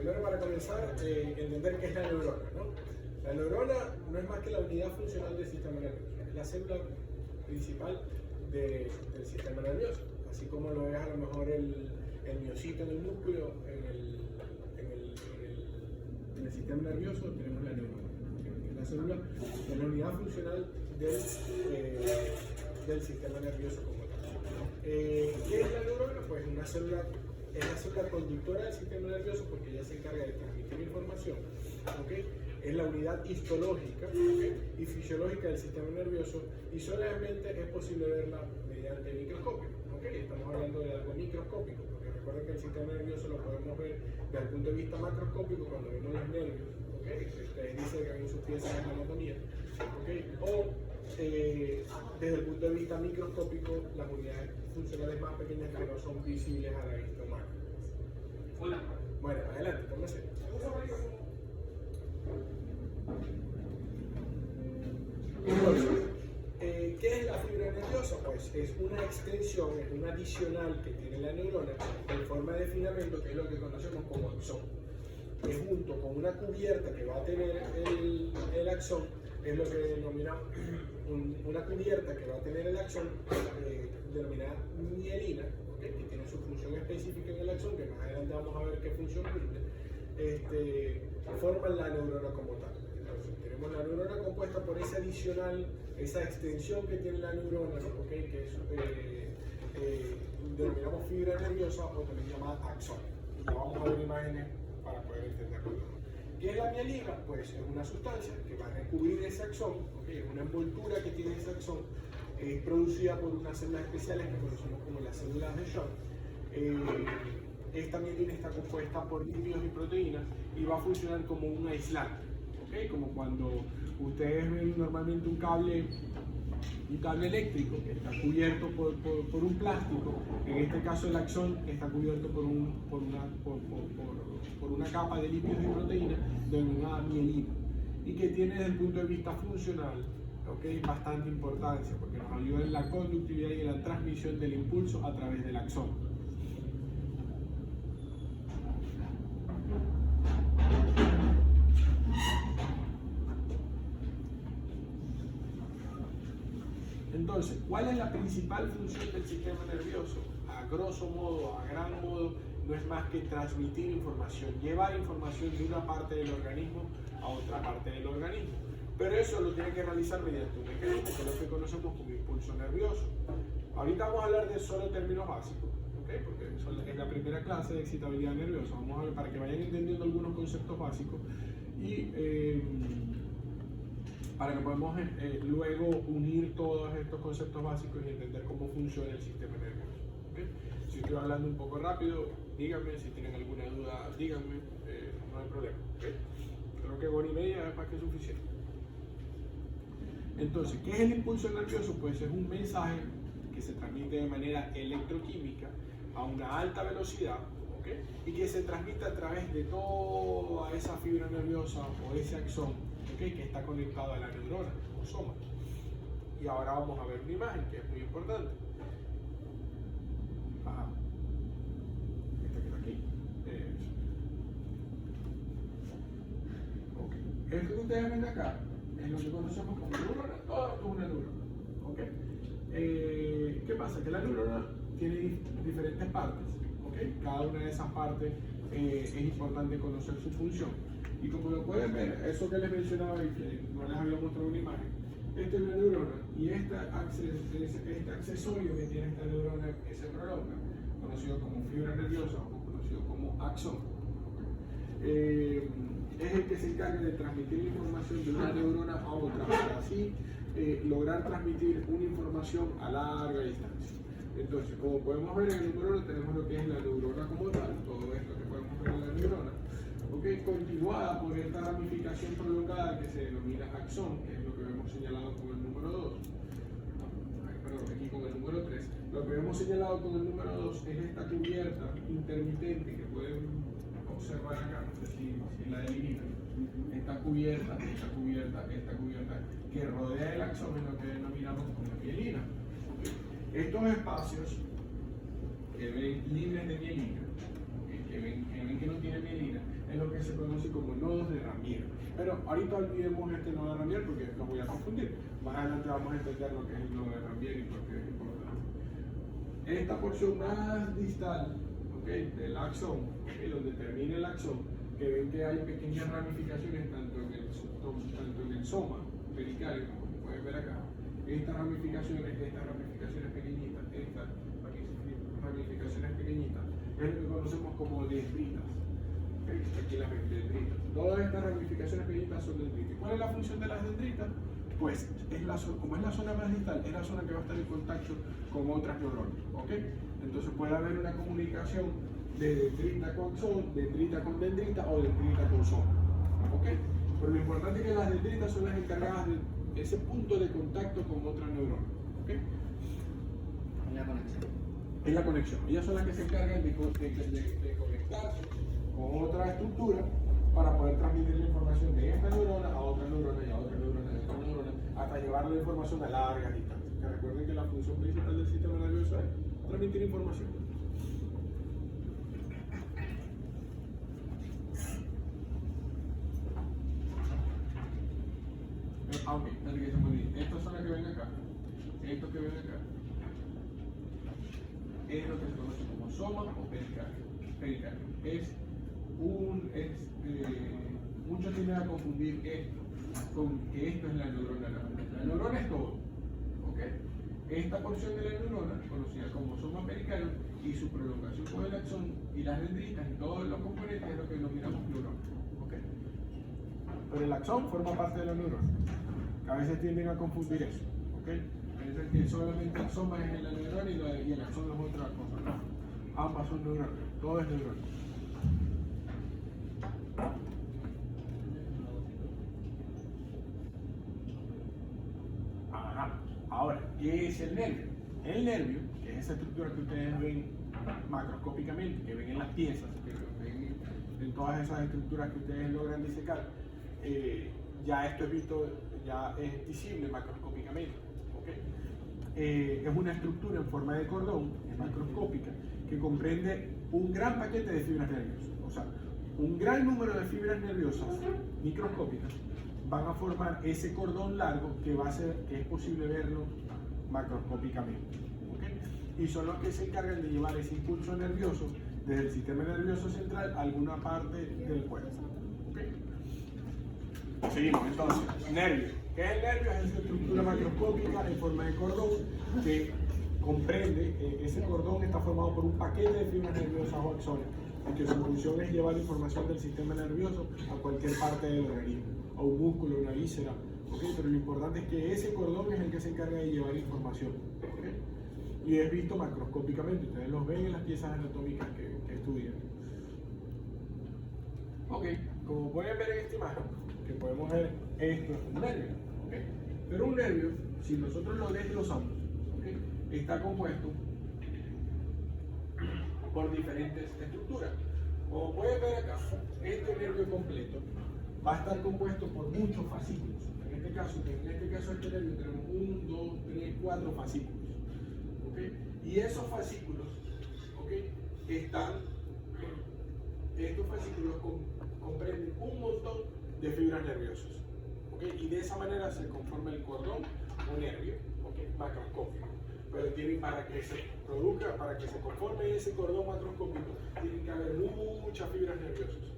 primero para comenzar, entender qué es la neurona, ¿no? La neurona no es más que la unidad funcional del sistema nervioso, es la célula principal del sistema nervioso, así como lo es a lo mejor el miocito en el músculo, en el sistema nervioso tenemos la neurona, que es la célula, es la unidad funcional del sistema nervioso como tal. ¿Qué es la neurona? Pues es la célula conductora del sistema nervioso porque ella se encarga de transmitir información, ¿okay? Es la unidad histológica, ¿okay? Y fisiológica del sistema nervioso y solamente es posible verla mediante microscopio, ¿okay? Estamos hablando de algo microscópico porque recuerden que el sistema nervioso lo podemos ver desde el punto de vista macroscópico cuando vemos los nervios, ¿okay? Ustedes dicen que en sus piezas de anatomía, ¿okay? O desde el punto de vista microscópico las unidades funcionales más pequeñas que no son visibles a la vista humana. Hola. Bueno, adelante, póngase. Entonces, ¿qué es la fibra nerviosa? Pues es una extensión, es un adicional que tiene la neurona en forma de filamento, que es lo que conocemos como axón. Que junto con una cubierta que va a tener el axón, es lo que denominamos una cubierta que va a tener el axón, denominada mielina, ¿okay? Que tiene su función específica en el axón, que más adelante vamos a ver qué función cumple, forman la neurona como tal. Entonces, tenemos la neurona compuesta por ese adicional, esa extensión que tiene la neurona, ¿okay? Que denominamos fibra nerviosa o también llamada axón. Y ya vamos a ver imágenes para poder entenderlo. ¿Qué es la mielina? Pues es una sustancia que va a recubrir ese axón, ¿okay? Es una envoltura que tiene ese axón, producida por unas células especiales que conocemos como las células de Schwann. Esta mielina está compuesta por lípidos y proteínas y va a funcionar como un aislante, ¿okay? Como cuando ustedes ven normalmente un cable eléctrico que está cubierto por un plástico, en este caso el axón está cubierto por una capa de lípidos y proteínas denominada mielina y que tiene desde el punto de vista funcional, ¿okay? Bastante importancia porque nos ayuda en la conductividad y en la transmisión del impulso a través del axón. Entonces, ¿cuál es la principal función del sistema nervioso? A grosso modo, a gran modo, no es más que transmitir información, llevar información de una parte del organismo a otra parte del organismo. Pero eso lo tiene que realizar mediante un mecanismo que es lo que conocemos como impulso nervioso. Ahorita vamos a hablar de solo términos básicos, ¿okay? Porque es la primera clase de excitabilidad nerviosa. Vamos a ver para que vayan entendiendo algunos conceptos básicos y para que podamos luego unir todos estos conceptos básicos y entender cómo funciona el sistema nervioso. ¿Okay? Si estoy hablando un poco rápido, díganme, si tienen alguna duda, díganme, no hay problema. ¿Okay? Creo que 1 hora y media es más que suficiente. Entonces, ¿qué es el impulso nervioso? Pues es un mensaje que se transmite de manera electroquímica a una alta velocidad, ¿okay? Y que se transmite a través de toda esa fibra nerviosa o ese axón, ¿okay? Que está conectado a la neurona o soma. Y ahora vamos a ver una imagen que es muy importante. Ajá. Esta que está aquí. Okay. Esto que ustedes ven acá es lo que conocemos como neurona. Todo esto es una neurona. ¿Okay? ¿Qué pasa? Que la neurona tiene diferentes partes. ¿Okay? Cada una de esas partes es importante conocer su función. Y como lo pueden ver, eso que les mencionaba y que no les había mostrado una imagen, esta es una neurona y este accesorio que tiene esta neurona que se prolonga, conocido como fibra nerviosa o conocido como axón, es el que se encarga de transmitir la información de una neurona a otra para así lograr transmitir una información a larga distancia. Entonces, como podemos ver en el neurona tenemos lo que es la neurona como tal, todo esto que podemos ver en la neurona, ¿okay? Continuada por esta ramificación prolongada que se denomina axón, que es lo que vemos señalado con el número 2. Perdón, aquí con el número 3. Lo que vemos señalado con el número 2 es esta cubierta intermitente que pueden observar acá, no sé si la delimitan. Esta cubierta que rodea el axón es lo que denominamos como mielina. Estos espacios que ven libres de mielina, que ven que no tienen mielina, es lo se conoce como nodos de Ramier. Pero ahorita olvidemos este nodo de Ramier porque los voy a confundir. Más adelante vamos a entender lo que es el nodo de Ramier y por qué es importante. Esta porción más distal, ¿okay?, del axón, ¿okay?, donde termina el axón, que ven que hay pequeñas ramificaciones tanto en el soma pericardio, como pueden ver acá. Estas ramificaciones pequeñitas, es lo que conocemos como dendritas. ¿Okay? Aquí las dendritas. Todas estas ramificaciones pequeñitas son dendritas. ¿Cuál es la función de las dendritas? Pues como es la zona más distal, es la zona que va a estar en contacto con otras neuronas. ¿Okay? Entonces puede haber una comunicación de dendrita con axón, dendrita con dendrita o dendrita con soma. ¿Okay? Pero lo importante es que las dendritas son las encargadas de ese punto de contacto con otra neurona. ¿Okay? La conexión. Es la conexión. Ellas son las que se encargan de conectarse con otra estructura para poder transmitir la información de esta neurona a otra neurona y a otra neurona y a otra neurona hasta llevar la información a largas distancias. Que recuerden que la función principal del sistema nervioso es transmitir información. Ok, muy bien. Estas son las que ven acá. Estos que ven acá es lo que se conoce como soma o pericardio. Muchos tienden a confundir esto con que esto es la neurona. La neurona es todo. ¿Okay? Esta porción de la neurona, conocida como soma pericardio, y su prolongación con el axón y las dendritas y todos los componentes es lo que denominamos neurona. ¿Okay? Pero el axón forma parte de la neurona. A veces tienden a confundir eso. ¿Okay? Piensan que solamente el soma es la neurona y el axón es otra cosa. No. Ambas son neuronas. Todo es neurona. Ajá. Ahora, ¿qué es el nervio? El nervio, que es esa estructura que ustedes ven macroscópicamente, que ven en las piezas, que ven en todas esas estructuras que ustedes logran disecar, ya esto es visto, ya es visible macroscópicamente. ¿Okay? Es una estructura en forma de cordón, es macroscópica, que comprende un gran paquete de fibras nerviosas. O sea, un gran número de fibras nerviosas microscópicas van a formar ese cordón largo que es posible verlo macroscópicamente. ¿Okay? Y son los que se encargan de llevar ese impulso nervioso desde el sistema nervioso central a alguna parte del cuerpo. ¿Okay? Seguimos entonces. Nervio. ¿Qué es el nervio? Es esa estructura macroscópica en forma de cordón que comprende, ese cordón está formado por un paquete de fibras nerviosas o axones, y que su función es llevar información del sistema nervioso a cualquier parte del organismo, a un músculo, una víscera. ¿Okay? Pero lo importante es que ese cordón es el que se encarga de llevar información. ¿Okay? Y es visto macroscópicamente, ustedes los ven en las piezas anatómicas que estudian. Ok, como pueden ver en esta imagen, que podemos ver, esto es un nervio. ¿Okay? Pero un nervio, si nosotros lo desglosamos, ¿okay?, está compuesto por diferentes estructuras. Como pueden ver acá, este nervio completo va a estar compuesto por muchos fascículos. En este caso este nervio tenemos 1, 2, 3, 4 fascículos. ¿Okay? Y esos fascículos, ¿okay?, estos fascículos comprenden un montón de fibras nerviosas. ¿Okay? Y de esa manera se conforma el cordón o nervio, ¿okay?, macroscópico. Pero para que se conforme ese cordón macroscópico, tienen que haber muchas fibras nerviosas,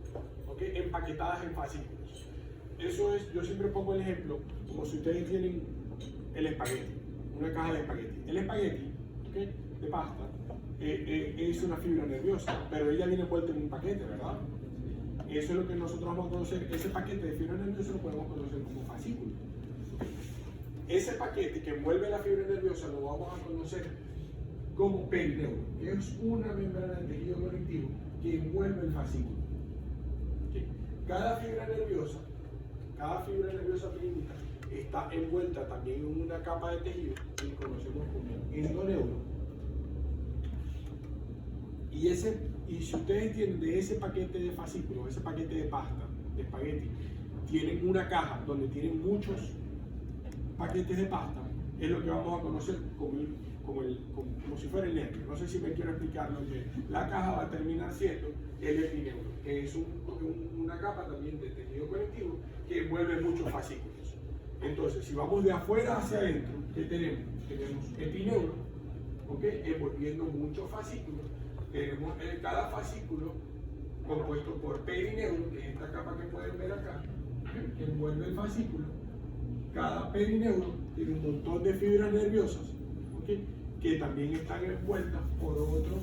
¿okay?, empaquetadas en fascículos. Eso es, yo siempre pongo el ejemplo, como si ustedes tienen el espagueti, una caja de espagueti. El espagueti, ¿okay?, de pasta, es una fibra nerviosa, pero ella viene envuelta en un paquete, ¿verdad? Eso es lo que nosotros vamos a conocer. Ese paquete de fibra nerviosa lo podemos conocer como fascículo. Ese paquete que envuelve la fibra nerviosa lo vamos a conocer como perineuro, que es una membrana del tejido conectivo que envuelve el fascículo. ¿Okay? Cada fibra nerviosa pequeñita está envuelta también en una capa de tejido que conocemos como endoneuro. Y si ustedes tienen de ese paquete de fascículos, ese paquete de pasta, de espagueti, tienen una caja donde tienen muchos paquetes de pasta, es lo que vamos a conocer como si fuera el nervio. No sé si me quiero explicar lo que la caja va a terminar siendo el epineuro, que es una capa también de tejido conectivo que envuelve muchos fascículos. Entonces, si vamos de afuera hacia adentro, ¿qué tenemos? Tenemos epineuro, ¿ok? Envolviendo muchos fascículos. Tenemos cada fascículo compuesto por perineuro, que es esta capa que pueden ver acá, que envuelve el fascículo. Cada perineuro tiene un montón de fibras nerviosas, ¿okay? Que también están envueltas por otra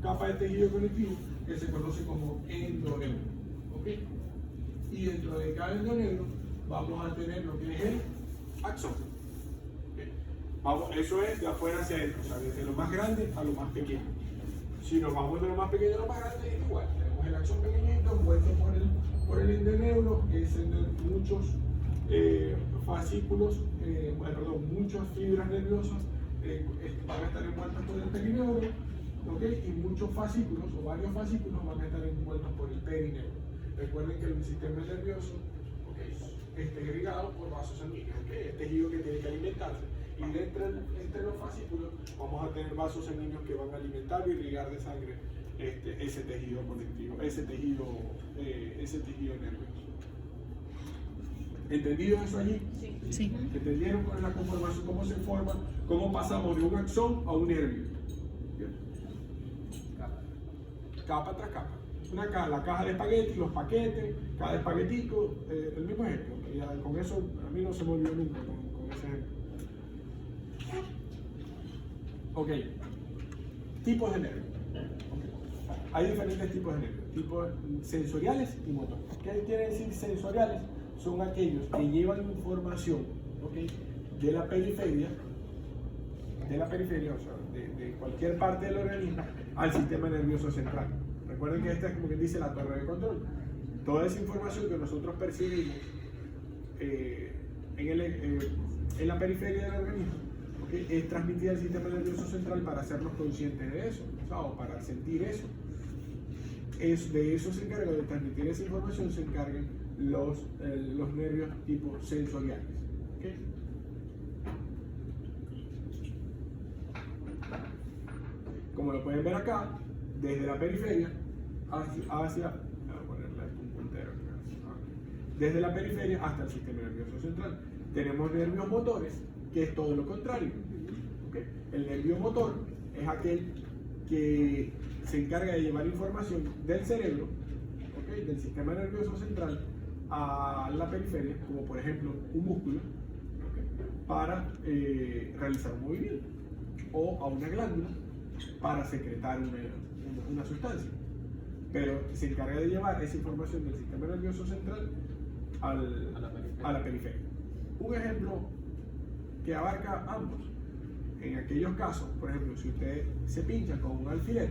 capa de tejido conectivo que se conoce como endoneuro, ¿okay? Y dentro de cada endoneuro vamos a tener lo que es el axón. ¿Okay? Eso es de afuera hacia adentro, o sea, desde lo más grande a lo más pequeño. Si nos vamos de lo más pequeño a lo más grande, es igual. Tenemos el axón pequeñito envuelto por el endoneuro, que es muchos fascículos, muchas fibras nerviosas van a estar envueltas por el perineuro, ¿okay? Y muchos fascículos o varios fascículos van a estar envueltos por el perineuro. Recuerden que el sistema nervioso, ¿okay? Está irrigado por vasos sanguíneos, ¿okay? Es tejido que tiene que alimentarse. Y entre los fascículos vamos a tener vasos sanguíneos que van a alimentar y irrigar de sangre ese tejido conectivo, ese tejido nervioso. ¿Entendido eso allí? Sí. Sí. ¿Entendieron cuál es la conformación? ¿Cómo se forma? ¿Cómo pasamos de un axón a un nervio? ¿Bien? Capa tras capa. La caja de espagueti, los paquetes, cada espaguetico, el mismo ejemplo. Y con eso a mí no se me olvidó nunca con ese ejemplo. Ok. Tipos de nervios. Okay. Hay diferentes tipos de nervios. Tipos sensoriales y motores. ¿Qué quiere decir sensoriales? Son aquellos que llevan información, ¿okay? de la periferia, o sea, de cualquier parte del organismo, al sistema nervioso central. Recuerden que esta es como que dice la torre de control. Toda esa información que nosotros percibimos en la periferia del organismo, ¿okay? Es transmitida al sistema nervioso central para hacernos conscientes de eso, o para sentir eso. De eso se encarga, de transmitir esa información, se encargan los nervios tipo sensoriales. ¿Okay? Como lo pueden ver acá, desde la periferia hacia desde la periferia hasta el sistema nervioso central. Tenemos nervios motores, que es todo lo contrario. ¿Okay? El nervio motor es aquel que se encarga de llevar información del cerebro, ¿okay? del sistema nervioso central, a la periferia, como por ejemplo un músculo, ¿okay? para realizar un movimiento, o a una glándula para secretar una sustancia. Pero se encarga de llevar esa información del sistema nervioso central a la periferia. Un ejemplo que abarca ambos. En aquellos casos, por ejemplo, si usted se pincha con un alfiler,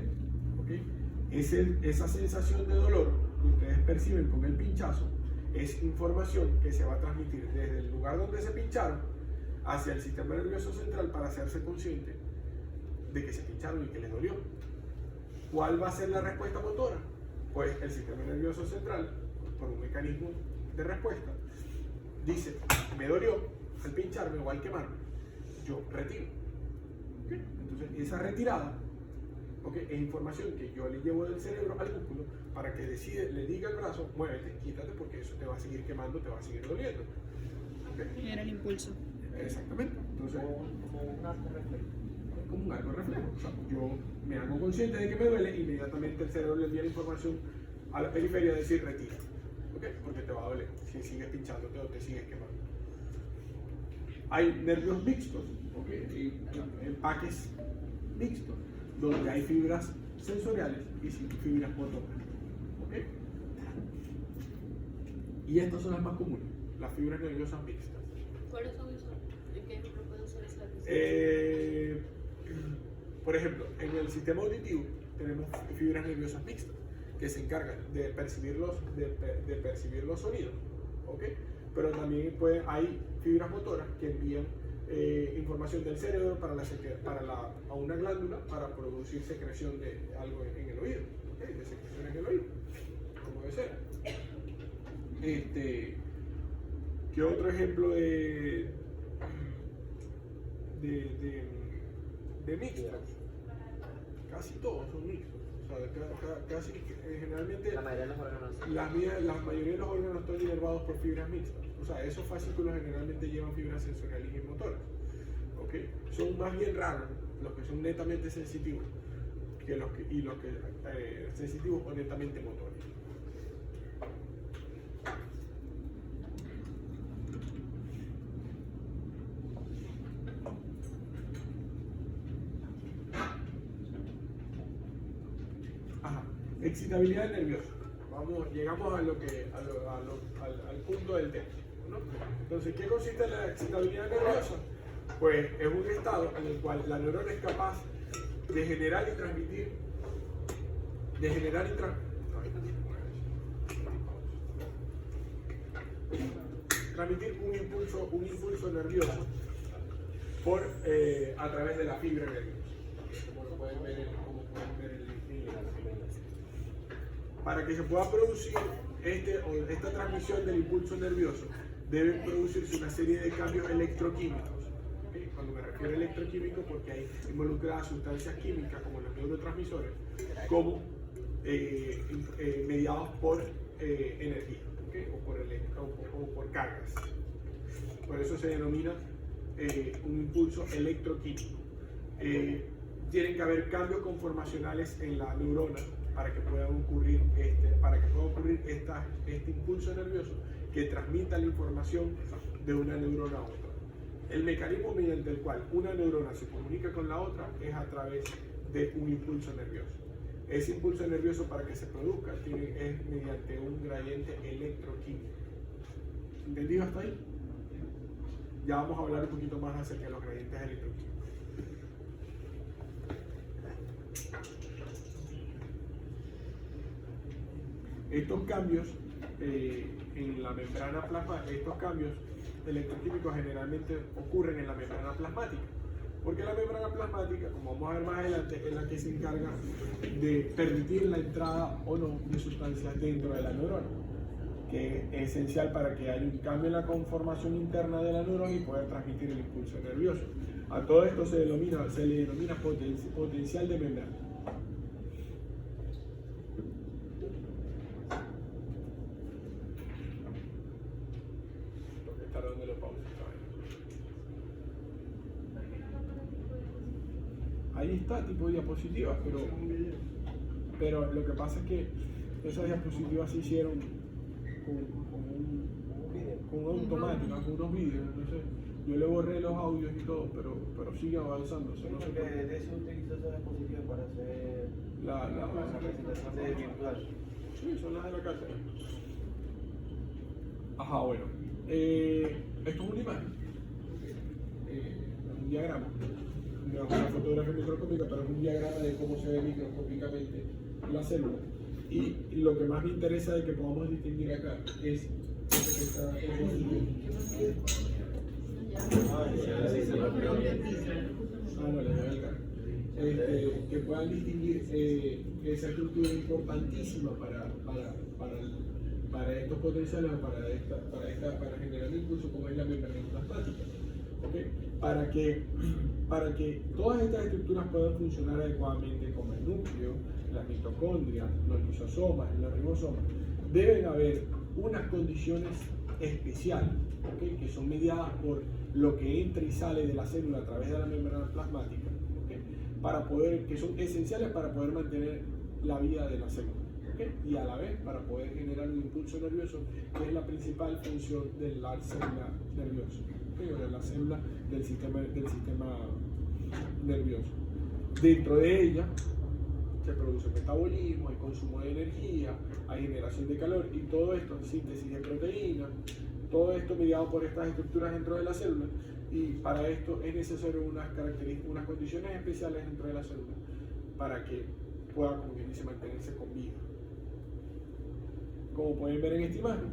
¿okay? Esa sensación de dolor que ustedes perciben con el pinchazo es información que se va a transmitir desde el lugar donde se pincharon hacia el sistema nervioso central para hacerse consciente de que se pincharon y que les dolió. ¿Cuál va a ser la respuesta motora? Pues el sistema nervioso central, por un mecanismo de respuesta, dice, me dolió al pincharme o al quemarme, yo retiro. ¿Okay? Entonces, esa retirada, ¿okay? es información que yo le llevo del cerebro al músculo para que le diga al brazo, muévete, quítate porque eso te va a seguir quemando, te va a seguir doliendo. ¿Okay? Era el impulso. Exactamente. Entonces, como un arco reflejo. O sea, yo me hago consciente de que me duele, inmediatamente el cerebro le envía la información a la periferia de decir retira. ¿Okay? Porque te va a doler si sigues pinchándote o te sigues quemando. Hay nervios mixtos, ¿okay? Y empaques mixtos, donde hay fibras sensoriales y fibras motoras. ¿Okay? Y estas son las más comunes, las fibras nerviosas mixtas. ¿Cuáles son esos? ¿En qué ejemplo pueden ser esas? Por ejemplo, en el sistema auditivo tenemos fibras nerviosas mixtas que se encargan de percibir los sonidos, ¿okay? Pero también hay fibras motoras que envían información del cerebro a una glándula para producir secreción de algo en el oído, ¿okay? De secreción en el oído, como debe ser. ¿Qué otro ejemplo de de mixtos. Casi todos son mixtos. O sea, casi generalmente La mayoría de los órganos. la mayoría de los órganos están inervados por fibras mixtas. O sea, esos fascículos generalmente llevan fibras sensoriales y motoras. ¿Okay? Son más bien raros los que son netamente sensitivos sensitivos o netamente motores. Ajá. Excitabilidad nerviosa. Llegamos al punto del tema, ¿no? Entonces, ¿qué consiste en la excitabilidad nerviosa? Pues es un estado en el cual la neurona es capaz de generar y transmitir un impulso nervioso a través de la fibra nerviosa, como lo pueden ver en para que se pueda producir esta transmisión del impulso nervioso, deben producirse una serie de cambios electroquímicos. ¿Okay? Cuando me refiero a electroquímico, porque hay involucradas sustancias químicas como los neurotransmisores, como mediados por energía, ¿okay? o por cargas. Por eso se denomina un impulso electroquímico. Tienen que haber cambios conformacionales en la neurona para que pueda ocurrir este impulso nervioso que transmita la información de una neurona a otra. El mecanismo mediante el cual una neurona se comunica con la otra es a través de un impulso nervioso. Ese impulso nervioso, para que se produzca es mediante un gradiente electroquímico. ¿Entendido hasta ahí? Ya vamos a hablar un poquito más acerca de los gradientes electroquímicos. Estos cambios en la membrana plasmática, estos cambios electroquímicos generalmente ocurren en la membrana plasmática, porque la membrana plasmática, como vamos a ver más adelante, es la que se encarga de permitir la entrada o no de sustancias dentro de la neurona, que es esencial para que haya un cambio en la conformación interna de la neurona y poder transmitir el impulso nervioso. A todo esto se le denomina potencial de membrana. Ahí está, tipo de diapositivas, pero lo que pasa es que esas diapositivas se hicieron con automática, con unos vídeos, entonces yo le borré los audios y todo, pero sigue avanzando. Sí, porque de eso utilizo esas diapositivas para hacer la presentación de virtual. Sí, son las de la cátedra. Ajá, bueno. Esto es una imagen, un diagrama. No es una fotografía microscópica, pero es un diagrama de cómo se ve microscópicamente la célula. Y lo que más me interesa de que podamos distinguir acá es que está que puedan distinguir esa estructura importantísima para estos potenciales, para generar impulso, como es la membrana plasmática. ¿Okay? Para que todas estas estructuras puedan funcionar adecuadamente, como el núcleo, las mitocondrias, los lisosomas, los ribosomas, deben haber unas condiciones especiales, ¿okay? Que son mediadas por lo que entra y sale de la célula a través de la membrana plasmática, ¿okay? Que son esenciales para poder mantener la vida de la célula, ¿okay? Y a la vez para poder generar un impulso nervioso, que es la principal función de la célula nerviosa, ¿okay? O de la célula del sistema nervioso. Dentro de ella se produce metabolismo, hay consumo de energía, hay generación de calor y todo esto, síntesis de proteínas, todo esto mediado por estas estructuras dentro de la célula, y para esto es necesario unas condiciones especiales dentro de la célula para que pueda, como quien dice, mantenerse con vida. Como pueden ver en esta imagen,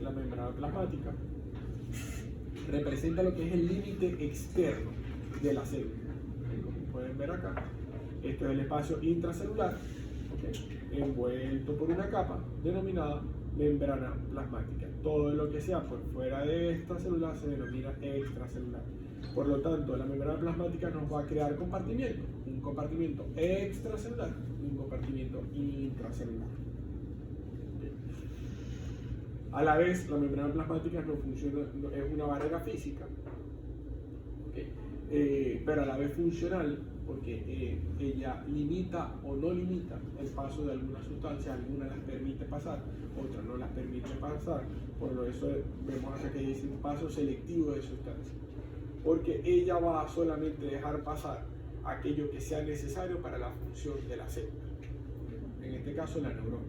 la membrana plasmática representa lo que es el límite externo de la célula. Como pueden ver acá, esto es el espacio intracelular, ¿okay? Envuelto por una capa denominada membrana plasmática. Todo lo que sea por fuera de esta célula se denomina extracelular. Por lo tanto, la membrana plasmática nos va a crear compartimientos, un compartimiento extracelular y un compartimiento intracelular. A la vez, la membrana plasmática no funciona, es una barrera física, pero a la vez funcional, porque ella limita o no limita el paso de algunas sustancias, algunas las permite pasar, otras no las permite pasar, por eso vemos acá que dice un paso selectivo de sustancias, porque ella va a solamente dejar pasar aquello que sea necesario para la función de la célula, en este caso la neurona.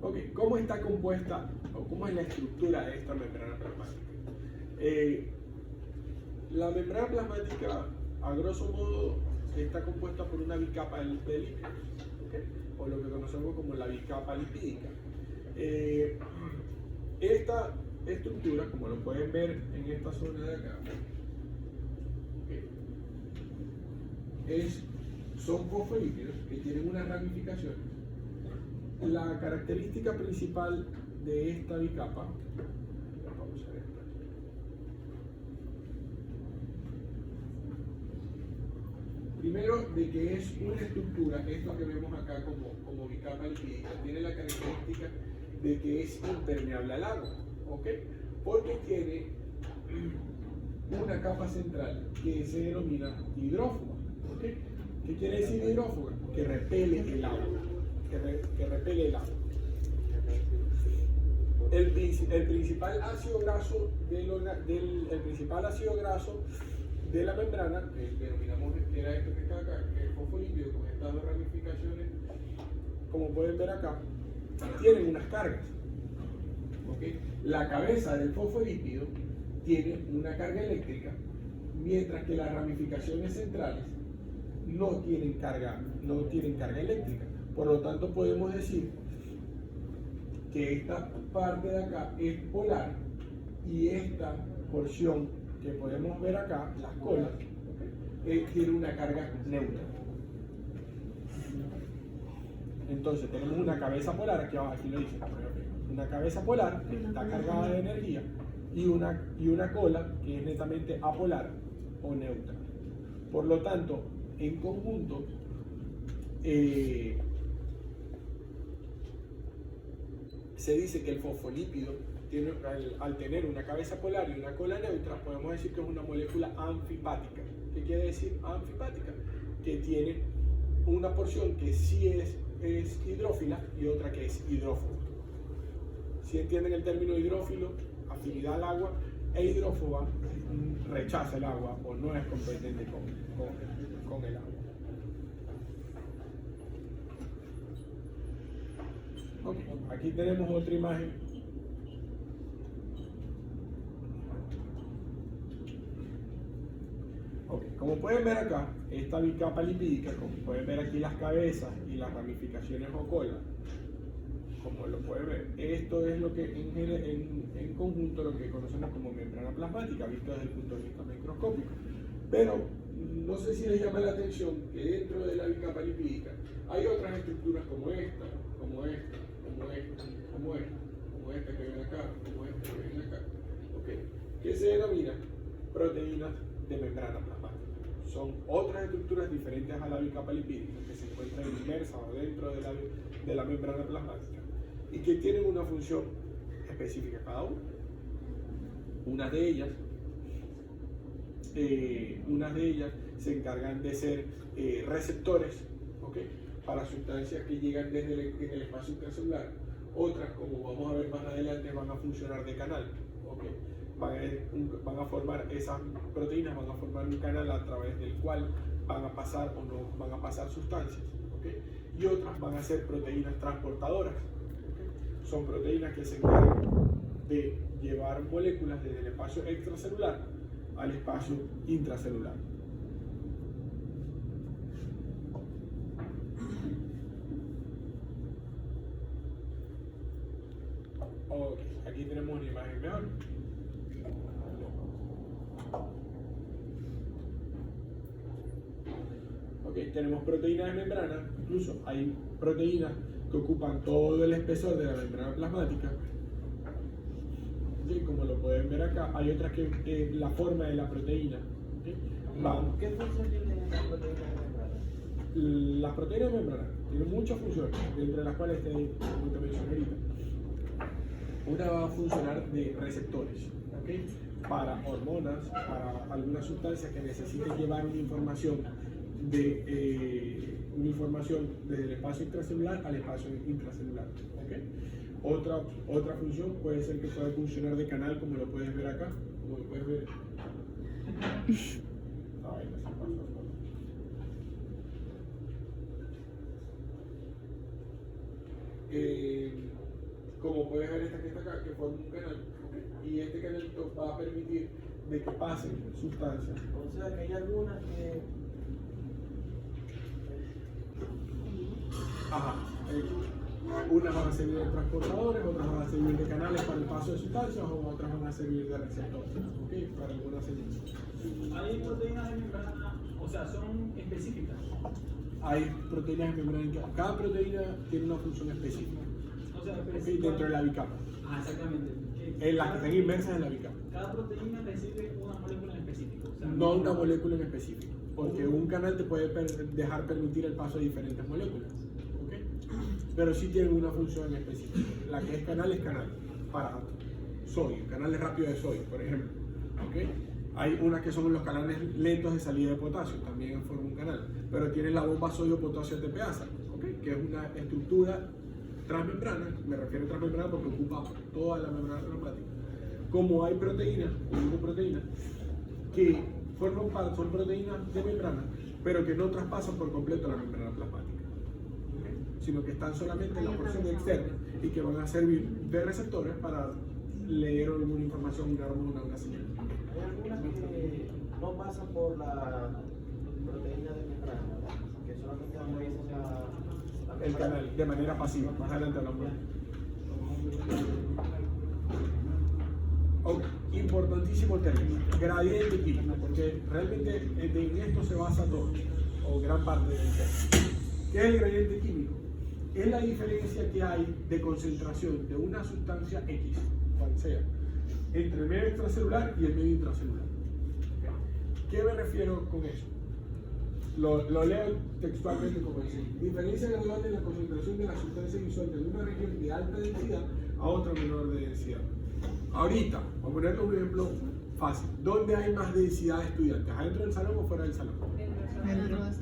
Ok, ¿cómo está compuesta o cómo es la estructura de esta membrana plasmática? La membrana plasmática, a grosso modo, está compuesta por una bicapa de lípidos, ¿okay? O lo que conocemos como la bicapa lipídica. Esta estructura, como lo pueden ver en esta zona de acá, ¿okay? Son fosfolípidos que tienen una ramificación. La característica principal de esta bicapa, vamos a ver, primero de que es una estructura, esto que vemos acá como bicapa lipídica, tiene la característica de que es impermeable al agua, ¿ok? Porque tiene una capa central que se denomina hidrófuga, ¿ok? ¿Qué quiere decir hidrófuga? Que repele el agua. Que repele el agua. El principal ácido graso de la membrana, que denominamos, era esto que está acá, que es el fosfolípido con estas dos ramificaciones, como pueden ver acá, tienen unas cargas. ¿Okay? La cabeza del fosfolípido tiene una carga eléctrica, mientras que las ramificaciones centrales no tienen carga eléctrica. Por lo tanto, podemos decir que esta parte de acá es polar y esta porción que podemos ver acá, las colas, tiene una carga neutra. Entonces, tenemos una cabeza polar, aquí lo dice, una cabeza polar que está cargada de energía y una cola que es netamente apolar o neutra. Por lo tanto, en conjunto, se dice que el fosfolípido, al tener una cabeza polar y una cola neutra, podemos decir que es una molécula anfipática. ¿Qué quiere decir anfipática? Que tiene una porción que sí es hidrófila y otra que es hidrófoba. Si entienden el término hidrófilo, afinidad al agua, e hidrófoba, rechaza el agua o no es competente con el agua. Okay. Aquí tenemos otra imagen. Okay. Como pueden ver acá, esta bicapa lipídica, como pueden ver aquí las cabezas y las ramificaciones o cola, como lo pueden ver, esto es lo que en conjunto lo que conocemos como membrana plasmática, visto desde el punto de vista microscópico. Pero no sé si les llama la atención que dentro de la bicapa lipídica hay otras estructuras como esta, como esta, como esta que ven acá, como esta que ven acá, ¿okay? Que se denominan proteínas de membrana plasmática. Son otras estructuras diferentes a la bicapa lipídica que se encuentran inmersas o dentro de la membrana plasmática y que tienen una función específica cada una. Unas de ellas se encargan de ser receptores, ¿okay? Para sustancias que llegan desde el espacio intracelular. Otras, como vamos a ver más adelante, van a funcionar de canal, ¿okay? Van a formar esas proteínas, van a formar un canal a través del cual van a pasar o no van a pasar sustancias, ¿okay? Y otras van a ser proteínas transportadoras, ¿okay? Son proteínas que se encargan de llevar moléculas desde el espacio extracelular al espacio intracelular. Ok, aquí tenemos una imagen mejor. Ok, tenemos proteínas de membrana, incluso hay proteínas que ocupan todo el espesor de la membrana plasmática. ¿Sí? Como lo pueden ver acá, hay otras que la forma de la proteína. ¿Sí? ¿Qué función tiene la proteína de membrana? Las proteínas de membrana tienen muchas funciones, entre las cuales como te mencioné ahorita. Una va a funcionar de receptores, ¿okay? Para hormonas, para algunas sustancias que necesiten llevar una información desde el espacio intracelular al espacio intracelular. ¿Okay? Otra función puede ser que pueda funcionar de canal, como lo puedes ver acá, como lo puedes ver. Ay, no se pasa. Como puedes ver esta que está acá, que forma un canal, ¿okay? Y este canal va a permitir de que pasen sustancias. O sea que hay algunas que... Ajá. Unas van a servir de transportadores, otras van a servir de canales para el paso de sustancias, o otras van a servir de receptores, ¿okay? Para algunas señales. Hay proteínas de membrana, o sea, son específicas. Hay proteínas de membrana, cada proteína tiene una función específica. O sea, ¿Okay? Dentro de la bicapa. Ah, exactamente. En las que están inmersas en la bicapa. Cada proteína recibe una molécula en específico. O sea, No una molécula en específico, porque un canal te puede dejar permitir el paso de diferentes moléculas. ¿Okay? Pero sí tienen una función en específico. La que es canal para sodio, canales rápidos de sodio, por ejemplo. ¿Okay? Hay unas que son los canales lentos de salida de potasio, también forman un canal, pero tienen la bomba sodio-potasio ATPasa, ¿okay? Que es una estructura transmembrana, me refiero a transmembrana porque ocupa toda la membrana plasmática. Como hay proteínas, que forman parte, son proteínas de membrana, pero que no traspasan por completo la membrana plasmática, ¿okay? Sino que están solamente en la porción externa y que van a servir de receptores para leer alguna información, una hormona, una señal. Hay algunas que no pasan por la proteína de membrana, ¿verdad? Que solamente analizan El canal de manera pasiva, más adelante hablamos. Importantísimo término, gradiente químico, porque realmente en esto se basa todo, o gran parte del tema. ¿Qué es el gradiente químico? Es la diferencia que hay de concentración de una sustancia X, cual sea, entre el medio extracelular y el medio intracelular. ¿Qué me refiero con eso? Lo leo textualmente como dice: diferencia gradual de la concentración de la sustancia disuelta de una región de alta densidad a otra menor de densidad. Ahorita, vamos a ponerle un ejemplo fácil. ¿Dónde hay más densidad de estudiantes? ¿Adentro del salón o fuera del salón?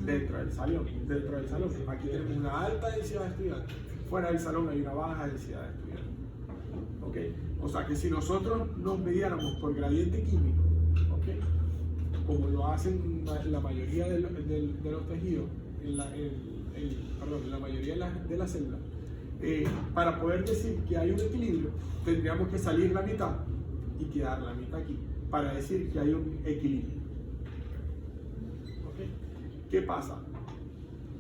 Dentro del salón. Dentro del salón. Aquí tenemos una alta densidad de estudiantes. Fuera del salón hay una baja densidad de estudiantes. ¿Okay? O sea que si nosotros nos mediáramos por gradiente químico, ¿okay? Como lo hacen la mayoría de los tejidos, en la mayoría de las células, para poder decir que hay un equilibrio, tendríamos que salir la mitad y quedar la mitad aquí, para decir que hay un equilibrio. ¿Okay? ¿Qué pasa?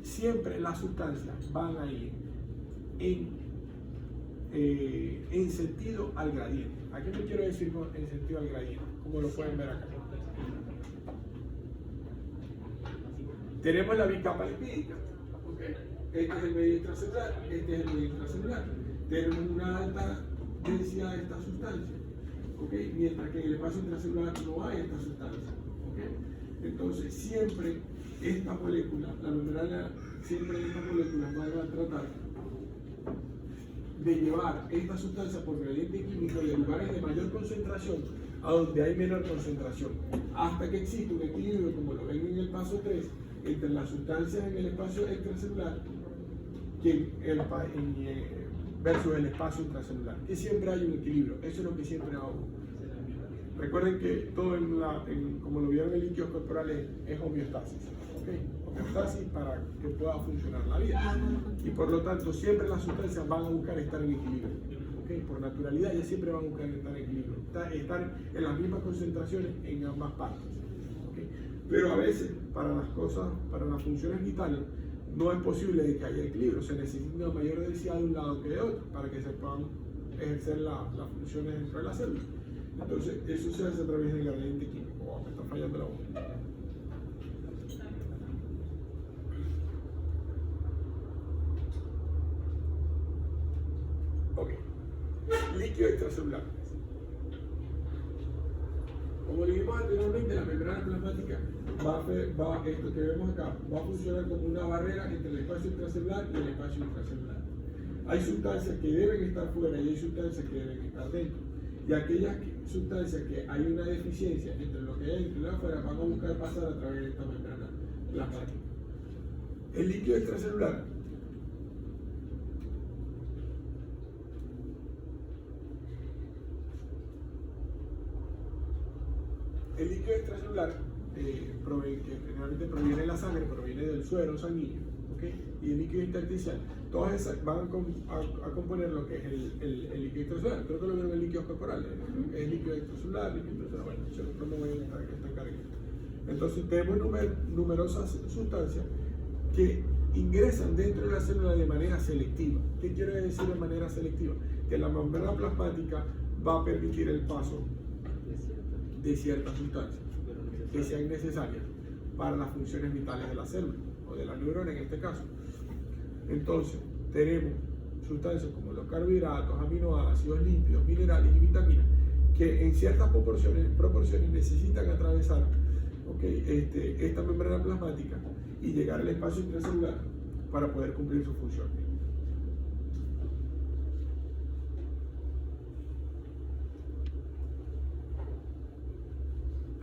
Siempre las sustancias van a ir en sentido al gradiente. ¿A qué me quiero decir con en sentido al gradiente? Como lo pueden ver acá. Tenemos la bicapa lipídica. ¿Okay? Este es el medio intracelular, este es el medio intracelular. Tenemos una alta densidad de esta sustancia, ¿okay? Mientras que en el espacio intracelular no hay esta sustancia. ¿Okay? Entonces, siempre esta molécula, la membrana, siempre estas moléculas van a tratar de llevar esta sustancia por gradiente químico de lugares de mayor concentración a donde hay menor concentración, hasta que existe un equilibrio, como lo ven en el paso 3, entre las sustancias en el espacio extracelular versus el espacio intracelular. Y siempre hay un equilibrio, eso es lo que siempre hago. Recuerden que todo como lo vieron en líquidos corporales es homeostasis, ¿okay? Homeostasis para que pueda funcionar la vida. Y por lo tanto siempre las sustancias van a buscar estar en equilibrio, ¿okay? Por naturalidad ellas siempre van a buscar estar en equilibrio, estar en las mismas concentraciones en ambas partes. ¿Okay? Pero a veces para las funciones vitales no es posible de que haya equilibrio, se necesita una mayor densidad de un lado que de otro para que se puedan ejercer las funciones dentro de la célula. Entonces, eso se hace a través del gradiente químico. Oh, me está fallando la voz. Ok. Líquido extracelular. Como dijimos anteriormente, la membrana plasmática esto que vemos acá, va a funcionar como una barrera entre el espacio intracelular y el espacio intracelular. Hay sustancias que deben estar fuera y hay sustancias que deben estar dentro. Y aquellas sustancias que hay una deficiencia entre lo que hay dentro y lo de afuera van a buscar pasar a través de esta membrana plasmática. El líquido extracelular que generalmente proviene de la sangre, proviene del suero sanguíneo, ¿okay? Y el líquido intersticial, todas esas van a componer lo que es el líquido extracelular. Creo que lo vieron en líquidos corporales, ¿no? Es líquido extracelular, líquido intracelular, bueno, yo no me voy a entrar que está encargado. Entonces tenemos numerosas sustancias que ingresan dentro de la célula de manera selectiva. ¿Qué quiere decir de manera selectiva? Que la membrana plasmática va a permitir el paso de ciertas sustancias que sean necesarias para las funciones vitales de la célula o de la neurona en este caso. Entonces, tenemos sustancias como los carbohidratos, aminoácidos, lípidos, minerales y vitaminas que en ciertas proporciones necesitan atravesar esta membrana plasmática y llegar al espacio intracelular para poder cumplir su función.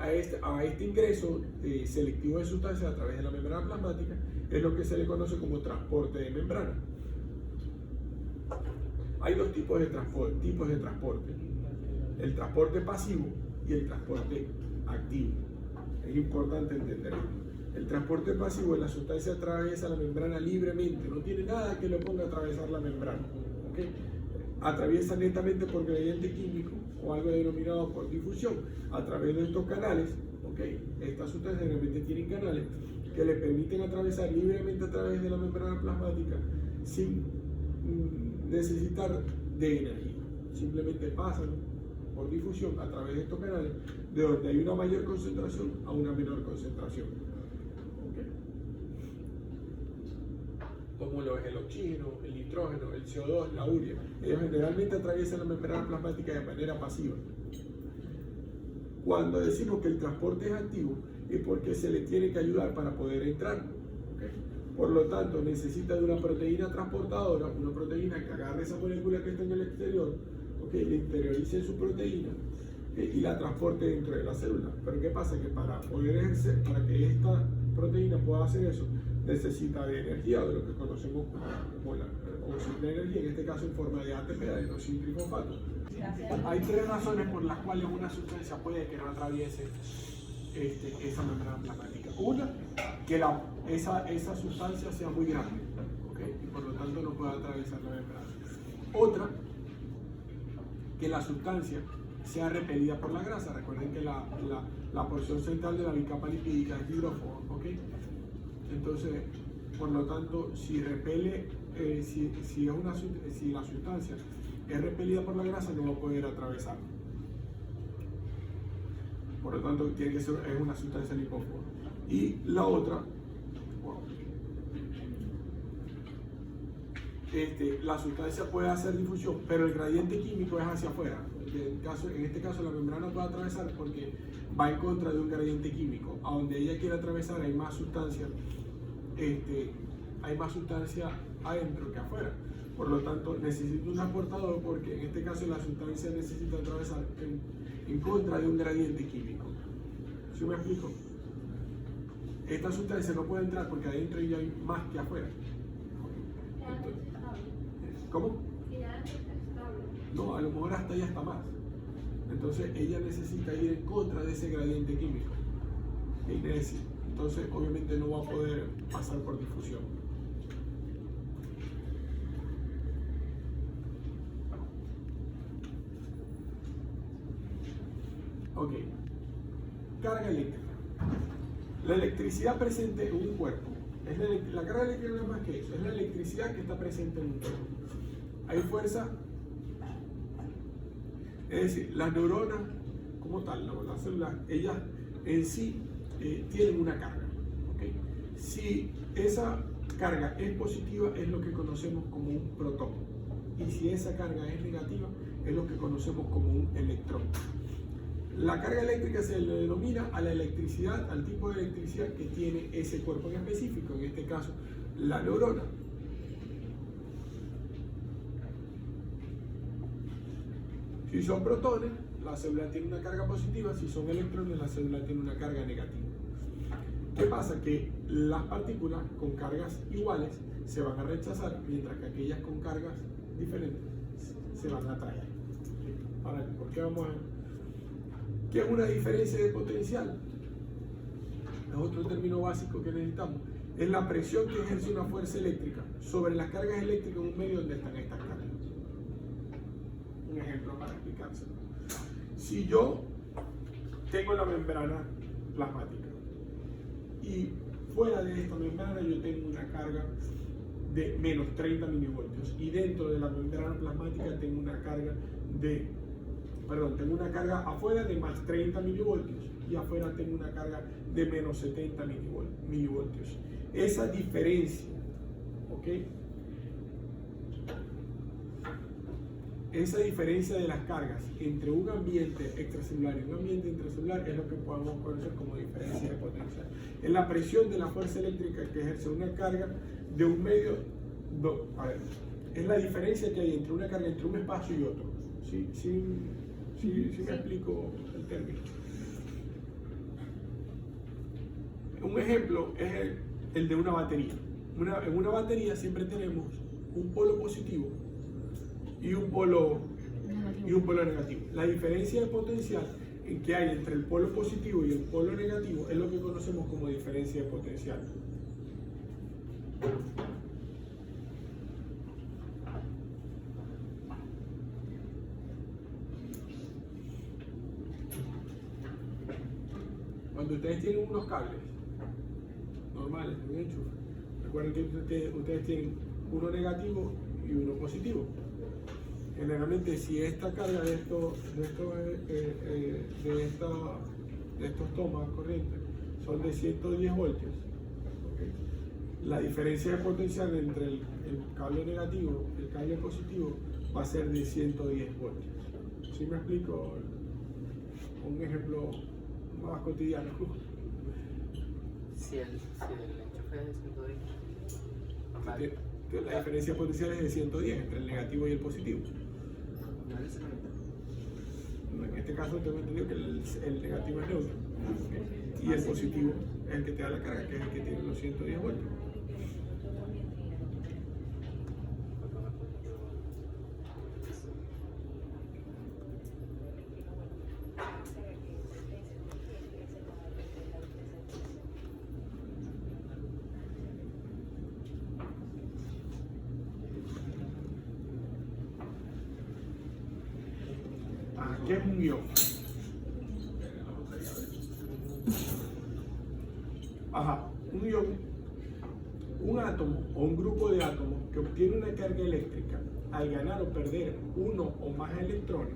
A este ingreso selectivo de sustancias a través de la membrana plasmática es lo que se le conoce como transporte de membrana. Hay dos tipos de transporte, el transporte pasivo y el transporte activo. Es importante entender esto. El transporte pasivo es la sustancia atraviesa la membrana libremente, no tiene nada que lo ponga a atravesar la membrana. ¿Okay? Atraviesa netamente por gradiente químico o algo denominado por difusión a través de estos canales. ¿Okay? Estas sustancias generalmente tienen canales que le permiten atravesar libremente a través de la membrana plasmática sin necesitar de energía. Simplemente pasan por difusión a través de estos canales de donde hay una mayor concentración a una menor concentración. ¿Okay? Como lo es el oxígeno, el nitrógeno, el CO2, la urea. Ellos generalmente atraviesan la membrana plasmática de manera pasiva. Cuando decimos que el transporte es activo, es porque se le tiene que ayudar para poder entrar. ¿Okay? Por lo tanto, necesita de una proteína transportadora, una proteína que agarre esa molécula que está en el exterior, ¿okay? Le interiorice su proteína y la transporte dentro de la célula. Pero ¿qué pasa? Que para poder ejercer, para que esta proteína pueda hacer eso, necesita de energía, o de lo que conocemos como la simple energía, en este caso en forma de ATP, adenosín trifosfato. Hay tres razones por las cuales una sustancia puede que no atraviese esa membrana plasmática. Una, que esa sustancia sea muy grande, ¿okay? Y por lo tanto no pueda atravesar la membrana. Otra, que la sustancia sea repelida por la grasa. Recuerden que la porción central de la bicapa lipídica es hidrófobo, ¿okay? Entonces, por lo tanto, si repele, si la sustancia es repelida por la grasa, no va a poder atravesar. Por lo tanto, tiene que ser una sustancia lipófoba. Y la otra, la sustancia puede hacer difusión, pero el gradiente químico es hacia afuera. En este caso, la membrana puede atravesar porque va en contra de un gradiente químico. A donde ella quiere atravesar hay más sustancia, adentro que afuera. Por lo tanto, necesita un transportador porque en este caso la sustancia necesita atravesar en contra de un gradiente químico. ¿Sí me explico? Esta sustancia no puede entrar porque adentro ya hay más que afuera. Entonces, ¿cómo? No, a lo mejor hasta allá está más. Entonces ella necesita ir en contra de ese gradiente químico. Entonces obviamente no va a poder pasar por difusión. Ok. Carga eléctrica. La electricidad presente en un cuerpo. La carga eléctrica no es más que eso. Es la electricidad que está presente en un cuerpo. Hay fuerza Es decir, las neuronas como tal, las células, ellas en sí tienen una carga. ¿Okay? Si esa carga es positiva, es lo que conocemos como un protón. Y si esa carga es negativa, es lo que conocemos como un electrón. La carga eléctrica se le denomina a la electricidad, al tipo de electricidad que tiene ese cuerpo en específico, en este caso la neurona. Si son protones, la célula tiene una carga positiva; si son electrones, la célula tiene una carga negativa. ¿Qué pasa? Que las partículas con cargas iguales se van a rechazar, mientras que aquellas con cargas diferentes se van a atraer. ¿Por qué vamos a ver? ¿Qué es una diferencia de potencial? Es otro término básico que necesitamos. Es la presión que ejerce una fuerza eléctrica sobre las cargas eléctricas en un medio donde están estas cargas. Un ejemplo para explicárselo. Si yo tengo la membrana plasmática y fuera de esta membrana yo tengo una carga de menos 30 milivoltios y dentro de la membrana plasmática tengo una carga tengo una carga afuera de más 30 milivoltios y afuera tengo una carga de menos 70 milivoltios. Esa diferencia, ¿ok? Esa diferencia de las cargas entre un ambiente extracelular y un ambiente intracelular es lo que podemos conocer como diferencia de potencial. Es la presión de la fuerza eléctrica que ejerce una carga de un medio. Es la diferencia que hay entre una carga entre un espacio y otro. ¿Sí me explico el término? Un ejemplo es el de una batería. En una batería siempre tenemos un polo positivo y un polo negativo. La diferencia de potencial que hay entre el polo positivo y el polo negativo es lo que conocemos como diferencia de potencial. Cuando ustedes tienen unos cables normales, un enchufe, recuerden que ustedes tienen uno negativo y uno positivo. Generalmente, si esta carga de estos tomas corrientes son de 110 voltios, ¿okay? La diferencia de potencial entre el cable negativo y el cable positivo va a ser de 110 voltios. ¿Sí me explico? Un ejemplo más cotidiano. Si el enchufe es de 110, la diferencia de potencial es de 110 entre el negativo y el positivo. En este caso tengo entendido que el negativo es neutro, ¿okay? Y el positivo es el que te da la carga, que es el que tiene los 110 voltios. ¿Qué es un ion? Un ion, un átomo o un grupo de átomos que obtiene una carga eléctrica al ganar o perder uno o más electrones,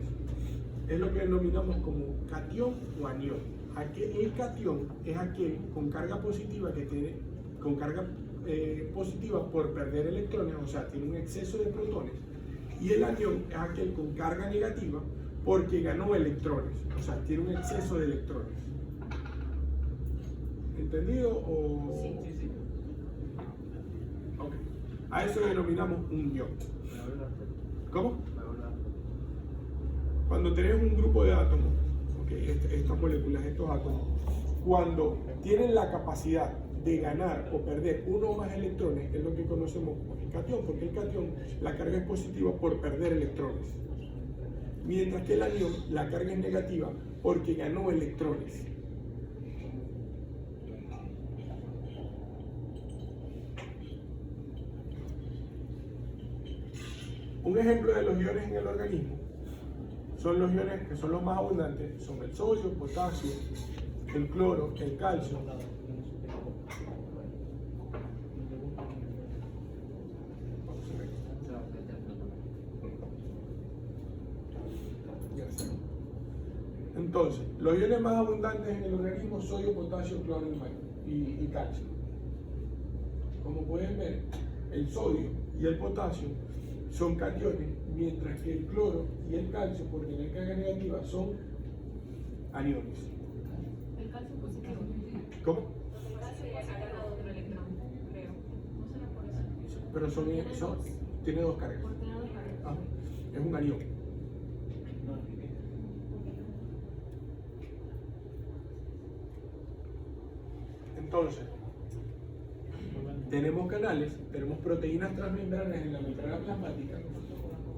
es lo que denominamos como catión o anión. El catión es aquel con carga positiva que tiene positiva por perder electrones, o sea, tiene un exceso de protones, y el anión es aquel con carga negativa porque ganó electrones, o sea, tiene un exceso de electrones. ¿Entendido? Sí. Okay. A eso denominamos un ion. ¿Cómo? Cuando tenés un grupo de átomos, okay, estas moléculas, estos átomos, cuando tienen la capacidad de ganar o perder uno o más electrones, es lo que conocemos como el catión, porque el catión, la carga es positiva por perder electrones. Mientras que el anión, la carga es negativa porque ganó electrones. Un ejemplo de los iones en el organismo son los iones que son los más abundantes, son el sodio, potasio, el cloro, el calcio. Ya está. Entonces, los iones más abundantes en el organismo son sodio, potasio, cloro y calcio. Como pueden ver, el sodio y el potasio son cationes, mientras que el cloro y el calcio, por tener carga negativa, son aniones. El calcio positivo. ¿Cómo? El calcio puede sacar a otro electrón, creo. ¿No será por eso? Pero tiene dos cargas. Por tener dos cargas. Ah, es un anión. Entonces, tenemos canales, tenemos proteínas transmembranas en la membrana plasmática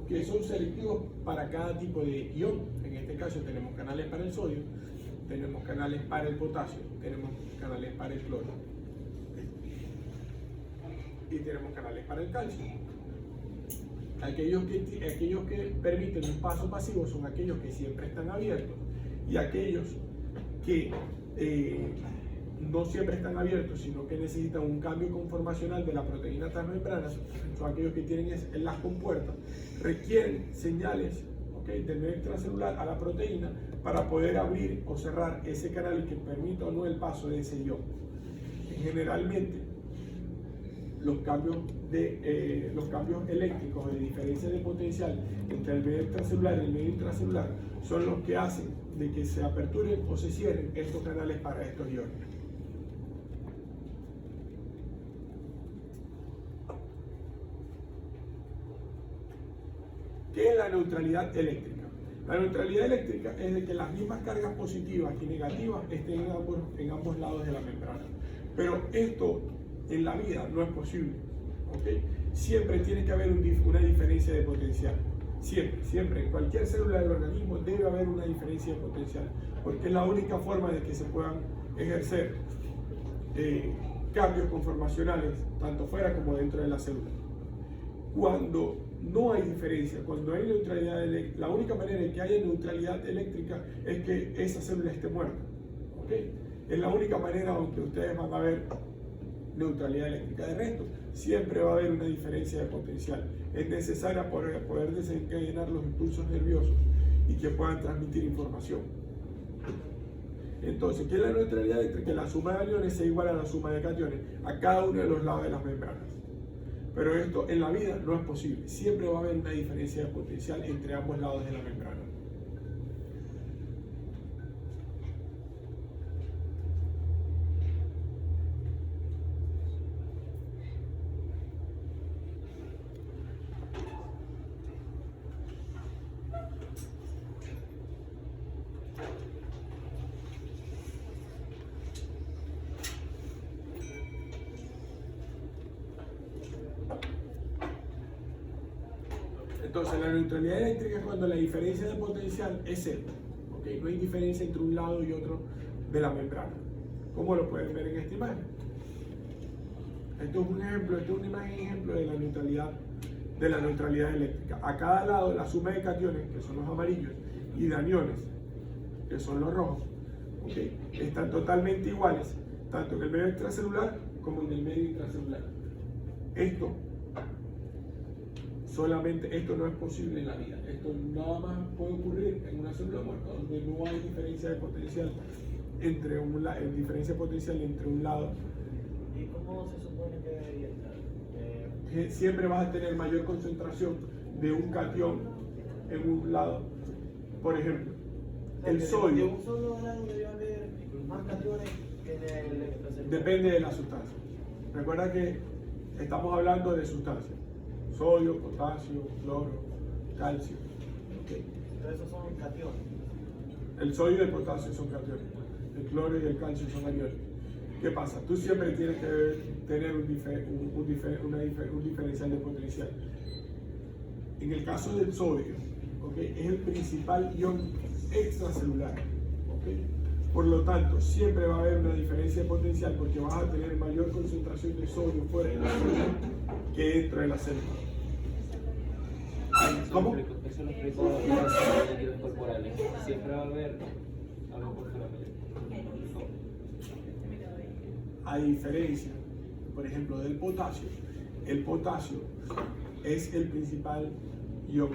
que son selectivos para cada tipo de ion. En este caso tenemos canales para el sodio, tenemos canales para el potasio, tenemos canales para el cloro y tenemos canales para el calcio. Aquellos que permiten un paso pasivo son aquellos que siempre están abiertos, y aquellos que no siempre están abiertos, sino que necesitan un cambio conformacional de la proteína transmembrana, son aquellos que tienen en las compuertas, requieren señales, del medio extracelular a la proteína para poder abrir o cerrar ese canal que permita o no el paso de ese ion. Generalmente, los cambios eléctricos de diferencia de potencial entre el medio extracelular y el medio intracelular son los que hacen de que se aperturen o se cierren estos canales para estos iones. ¿Qué es la neutralidad eléctrica? La neutralidad eléctrica es de que las mismas cargas positivas y negativas estén en ambos lados de la membrana. Pero esto en la vida no es posible. Siempre tiene que haber una diferencia de potencial. Siempre, en cualquier célula del organismo debe haber una diferencia de potencial, porque es la única forma de que se puedan ejercer cambios conformacionales, tanto fuera como dentro de la célula. Cuando no hay diferencia, cuando hay neutralidad eléctrica, la única manera de que haya neutralidad eléctrica es que esa célula esté muerta. Es la única manera donde ustedes van a ver neutralidad eléctrica. De resto, siempre va a haber una diferencia de potencial. Es necesaria para poder desencadenar los impulsos nerviosos y que puedan transmitir información. Entonces, ¿qué es la neutralidad eléctrica? Que la suma de aniones sea igual a la suma de cationes a cada uno de los lados de las membranas. Pero esto en la vida no es posible. Siempre va a haber una diferencia de potencial entre ambos lados de la membrana. Entonces, la neutralidad eléctrica es cuando la diferencia de potencial es cero. No hay diferencia entre un lado y otro de la membrana. ¿Cómo lo pueden ver en esta imagen? Esto es un ejemplo, esta es una imagen ejemplo de la neutralidad eléctrica. A cada lado, la suma de cationes, que son los amarillos, y de aniones, que son los rojos, están totalmente iguales, tanto en el medio extracelular como en el medio intracelular. Esto no es posible en la vida. Esto nada más puede ocurrir en una célula muerta, donde no hay diferencia de potencial entre un lado. ¿Y cómo se supone que debería estar? Siempre vas a tener mayor concentración de un catión en un lado. Por ejemplo, el sodio. ¿En un solo lado debe haber más cationes que en el extracelular? Depende de la sustancia. Recuerda que estamos hablando de sustancias: sodio, potasio, cloro, calcio. Entonces esos son cationes. El sodio y el potasio son cationes. El cloro y el calcio son aniones. ¿Qué pasa? Tú siempre tienes que tener un diferencial de potencial. En el caso del sodio, es el principal ion extracelular. Por lo tanto, siempre va a haber una diferencia de potencial porque vas a tener mayor concentración de sodio fuera de la célula que dentro de la célula. ¿Cómo? Eso lo explico en los líquidos corporales. Siempre va a haber algo por fuera. A diferencia, por ejemplo, del potasio, el potasio es el principal ion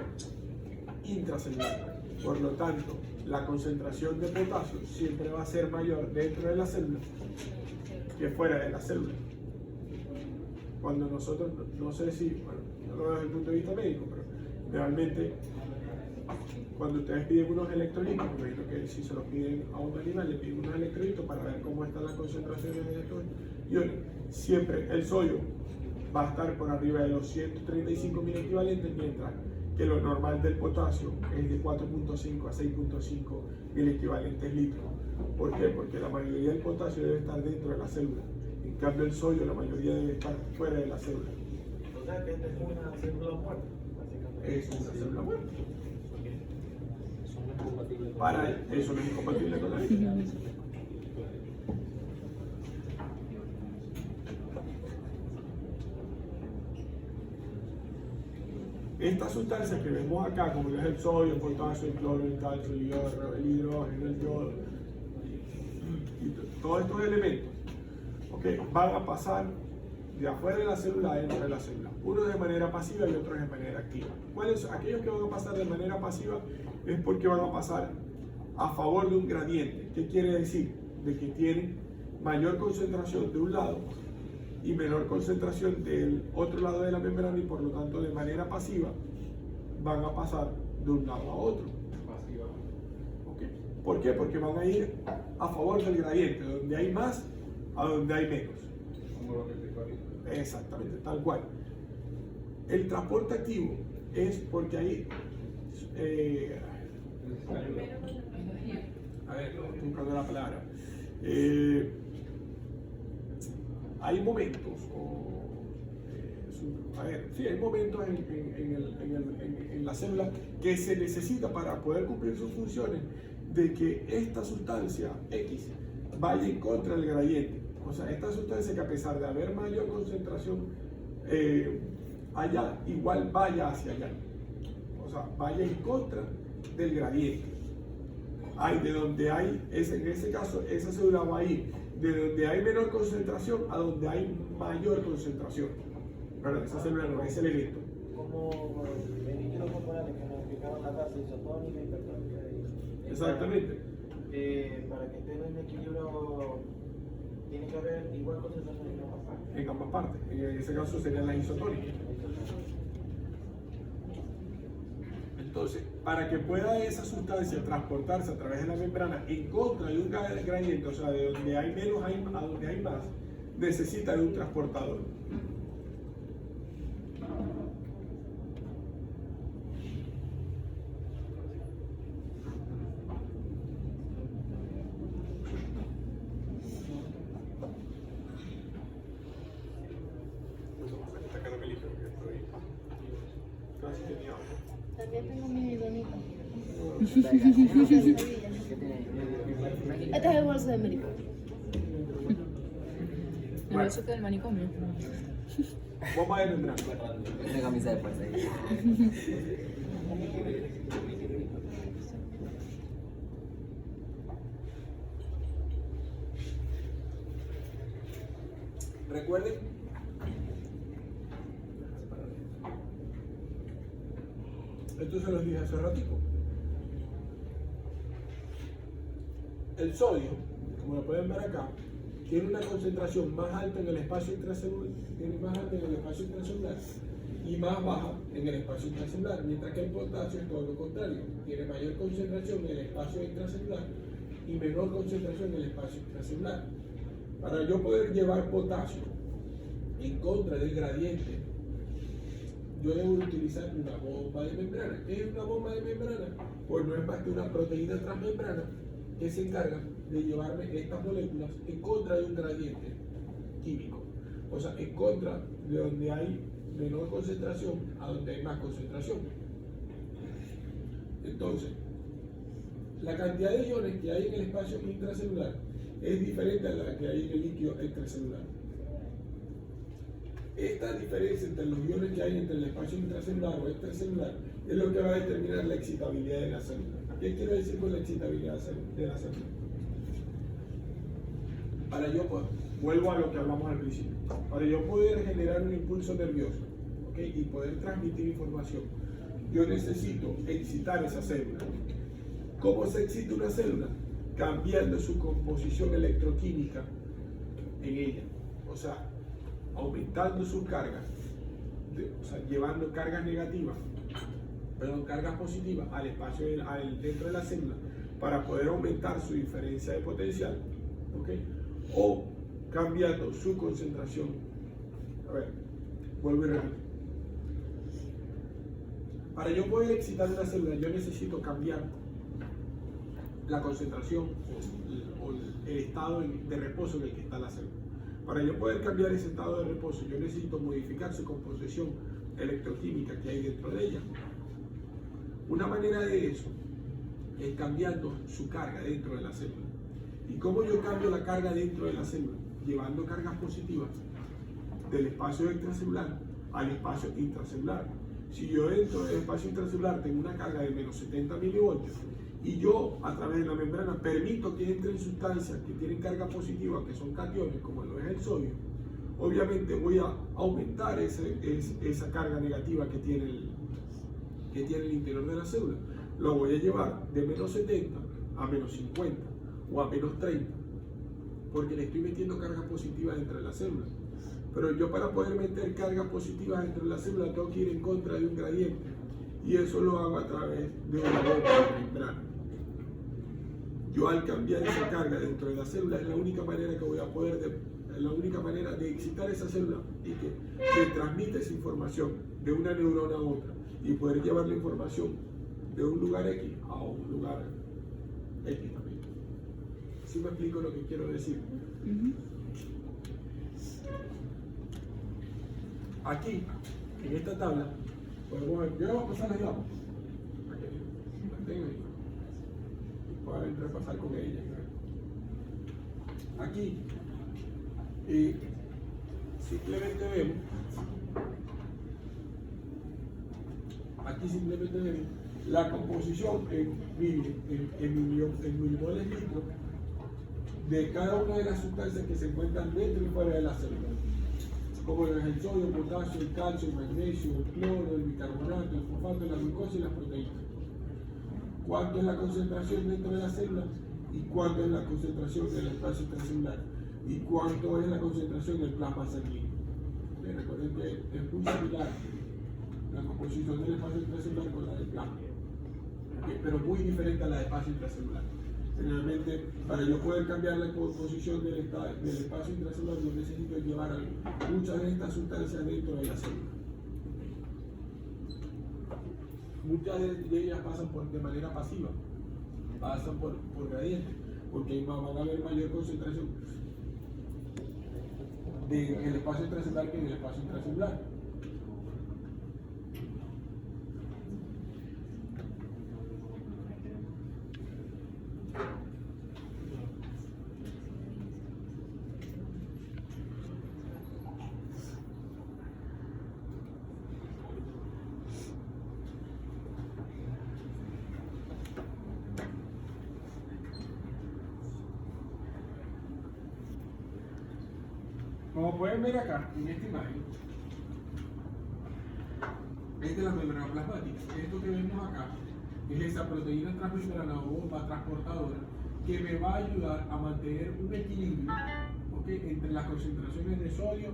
intracelular. Por lo tanto, la concentración de potasio siempre va a ser mayor dentro de la célula que fuera de la célula. Cuando nosotros, no sé si, bueno, no lo veo desde el punto de vista médico, pero realmente cuando ustedes piden unos electrolitos, me imagino que si se los piden a un animal, le piden unos electrolitos para ver cómo están las concentraciones de estos iones, siempre el sodio va a estar por arriba de los 135 mil equivalentes, mientras que lo normal del potasio es de 4.5 a 6.5 mil equivalentes litros. ¿Por qué? Porque la mayoría del potasio debe estar dentro de la célula. En cambio el sodio, la mayoría debe estar fuera de la célula. O sea que esta es una célula muerta, básicamente. Es una célula muerta. Eso no es compatible con Para eso no es incompatible con la vida. Estas sustancias que vemos acá, como es el sodio, el potasio, el cloro, el calcio, el hierro, el hidrógeno, el yodo, y todos estos elementos, ¿okay?, van a pasar de afuera de la célula a dentro de la célula. Uno de manera pasiva y otro de manera activa. Aquellos que van a pasar de manera pasiva es porque van a pasar a favor de un gradiente. ¿Qué quiere decir? De que tienen mayor concentración de un lado y menor concentración del otro lado de la membrana, y por lo tanto de manera pasiva van a pasar de un lado a otro. Pasiva. ¿Okay? ¿Por qué? Porque van a ir a favor del gradiente, donde hay más a donde hay menos. Como lo que explicó ahorita. Exactamente, tal cual. El transporte activo es porque ahí, a ver, estoy buscando la palabra. Hay momentos, hay momentos en la célula que se necesita para poder cumplir sus funciones de que esta sustancia X vaya en contra del gradiente. O sea, esta sustancia que a pesar de haber mayor concentración allá, igual vaya hacia allá. O sea, vaya en contra del gradiente. De donde hay, en ese caso, esa célula va a ir de donde hay menor concentración a donde hay mayor concentración. Perdón, esa célula no, ese elemento. Como el líquido corporal que nos explicaron la tasa isotónica, hipertónica. Exactamente. Para que estén en equilibrio, tiene que haber igual concentración en ambas partes. En ambas partes. En ese caso serían las isotónicas. Entonces, para que pueda esa sustancia transportarse a través de la membrana en contra de un gradiente, o sea, de donde hay menos a donde hay más, necesita de un transportador. Casi tenía algo. También tengo mi donita. ¿Qué tiene? Este es el bolso de América. El bolso del manicomio. Bomba de membrana. Una camisa de fuerza ahí. Recuerden, esto se los dije hace ratito. El sodio, como lo pueden ver acá, tiene una concentración más alta en el espacio intracelular, y más baja en el espacio intracelular, mientras que el potasio es todo lo contrario, tiene mayor concentración en el espacio intracelular y menor concentración en el espacio intracelular. Para yo poder llevar potasio en contra del gradiente, yo debo utilizar una bomba de membrana. ¿Qué es una bomba de membrana? Pues no es más que una proteína transmembrana que se encarga de llevarme estas moléculas en contra de un gradiente químico. O sea, en contra de donde hay menor concentración a donde hay más concentración. Entonces, la cantidad de iones que hay en el espacio intracelular es diferente a la que hay en el líquido extracelular. Esta diferencia entre los iones que hay entre el espacio intracelular o extracelular es lo que va a determinar la excitabilidad de la célula. ¿Qué quiero decir con la excitabilidad de la célula? Vuelvo a lo que hablamos al principio. Para yo poder generar un impulso nervioso, ¿okay?, y poder transmitir información, yo necesito excitar esa célula. ¿Cómo se excita una célula? Cambiando su composición electroquímica en ella. O sea, aumentando su carga, o sea, llevando cargas negativas, cargas positivas al espacio dentro de la célula para poder aumentar su diferencia de potencial, ¿ok? O cambiando su concentración. A ver, vuelvo y repito. Para yo poder excitar una célula, yo necesito cambiar la concentración o el estado de reposo en el que está la célula. Para yo poder cambiar ese estado de reposo, yo necesito modificar su composición electroquímica que hay dentro de ella. Una manera de eso es cambiando su carga dentro de la célula. ¿Y cómo yo cambio la carga dentro de la célula? Llevando cargas positivas del espacio extracelular al espacio intracelular. Si yo dentro del espacio intracelular tengo una carga de menos 70 milivoltios y yo a través de la membrana permito que entren sustancias que tienen carga positiva, que son cationes, como lo es el sodio, obviamente voy a aumentar esa carga negativa que tiene el interior de la célula. Lo voy a llevar de menos 70 a menos 50 o a menos 30, porque le estoy metiendo carga positiva dentro de la célula. Pero yo, para poder meter cargas positivas dentro de la célula, tengo que ir en contra de un gradiente, y eso lo hago a través de una bomba de membrana. Yo, al cambiar esa carga dentro de la célula, es la única manera que voy a poder, la única manera de excitar esa célula y que transmite esa información de una neurona a otra y poder llevar la información de un lugar X a un lugar X también. ¿Sí me explico lo que quiero decir? Aquí, en esta tabla, podemos ver, yo voy a pasar las llaves, para que las tengan y puedan repasar con ellas. Aquí, simplemente vemos, la composición en milimoles litros de cada una de las sustancias que se encuentran dentro y fuera de la célula, como es el sodio, el potasio, el calcio, el magnesio, el cloro, el bicarbonato, el fosfato, la glucosa y las proteínas. ¿Cuánto es la concentración dentro de la célula? ¿Y cuánto es la concentración en el espacio intracelular? ¿Y cuánto es la concentración en el plasma sanguíneo? Recuerden que es muy similar la composición del espacio intracelular con la del plasma, pero muy diferente a la del espacio intracelular. Generalmente, para yo poder cambiar la composición del espacio intracelular, yo necesito llevar muchas de estas sustancias dentro de la célula. Muchas de ellas pasan de manera pasiva, pasan por gradiente, porque van a haber mayor concentración en el espacio intracelular que en el espacio intracelular. Como pueden ver acá, en esta imagen, esta es la membrana plasmática. Esto que vemos acá es esa proteína transmembrana o bomba transportadora que me va a ayudar a mantener un equilibrio, ¿okay?, entre las concentraciones de sodio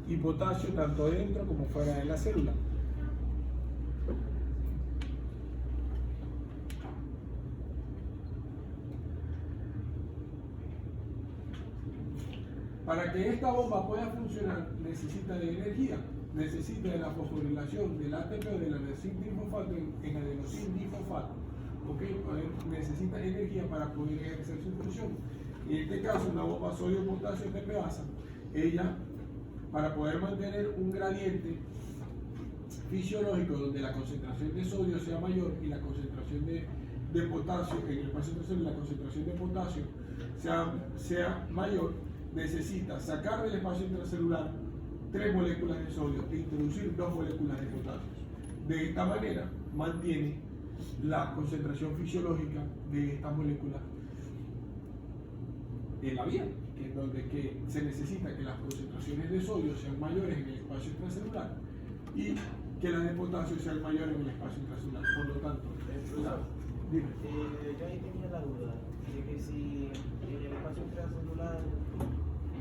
y potasio, tanto dentro como fuera de la célula. Para que esta bomba pueda funcionar, necesita de energía, necesita de la fosforilación del ATP o del adenosín trifosfato en adenosín difosfato. ¿Okay? Necesita energía para poder ejercer su función. En este caso, una bomba sodio-potasio TPasa, ella, para poder mantener un gradiente fisiológico donde la concentración de sodio sea mayor y la concentración de potasio, en el espacio intracelular, la concentración de potasio sea mayor, necesita sacar del espacio intracelular 3 moléculas de sodio e introducir 2 moléculas de potasio. De esta manera mantiene la concentración fisiológica de estas moléculas en la vía, en donde se necesita que las concentraciones de sodio sean mayores en el espacio intracelular y que las de potasio sean mayores en el espacio intracelular. Por lo tanto, Dime. Yo ahí tenía la duda de que si en el espacio extracelular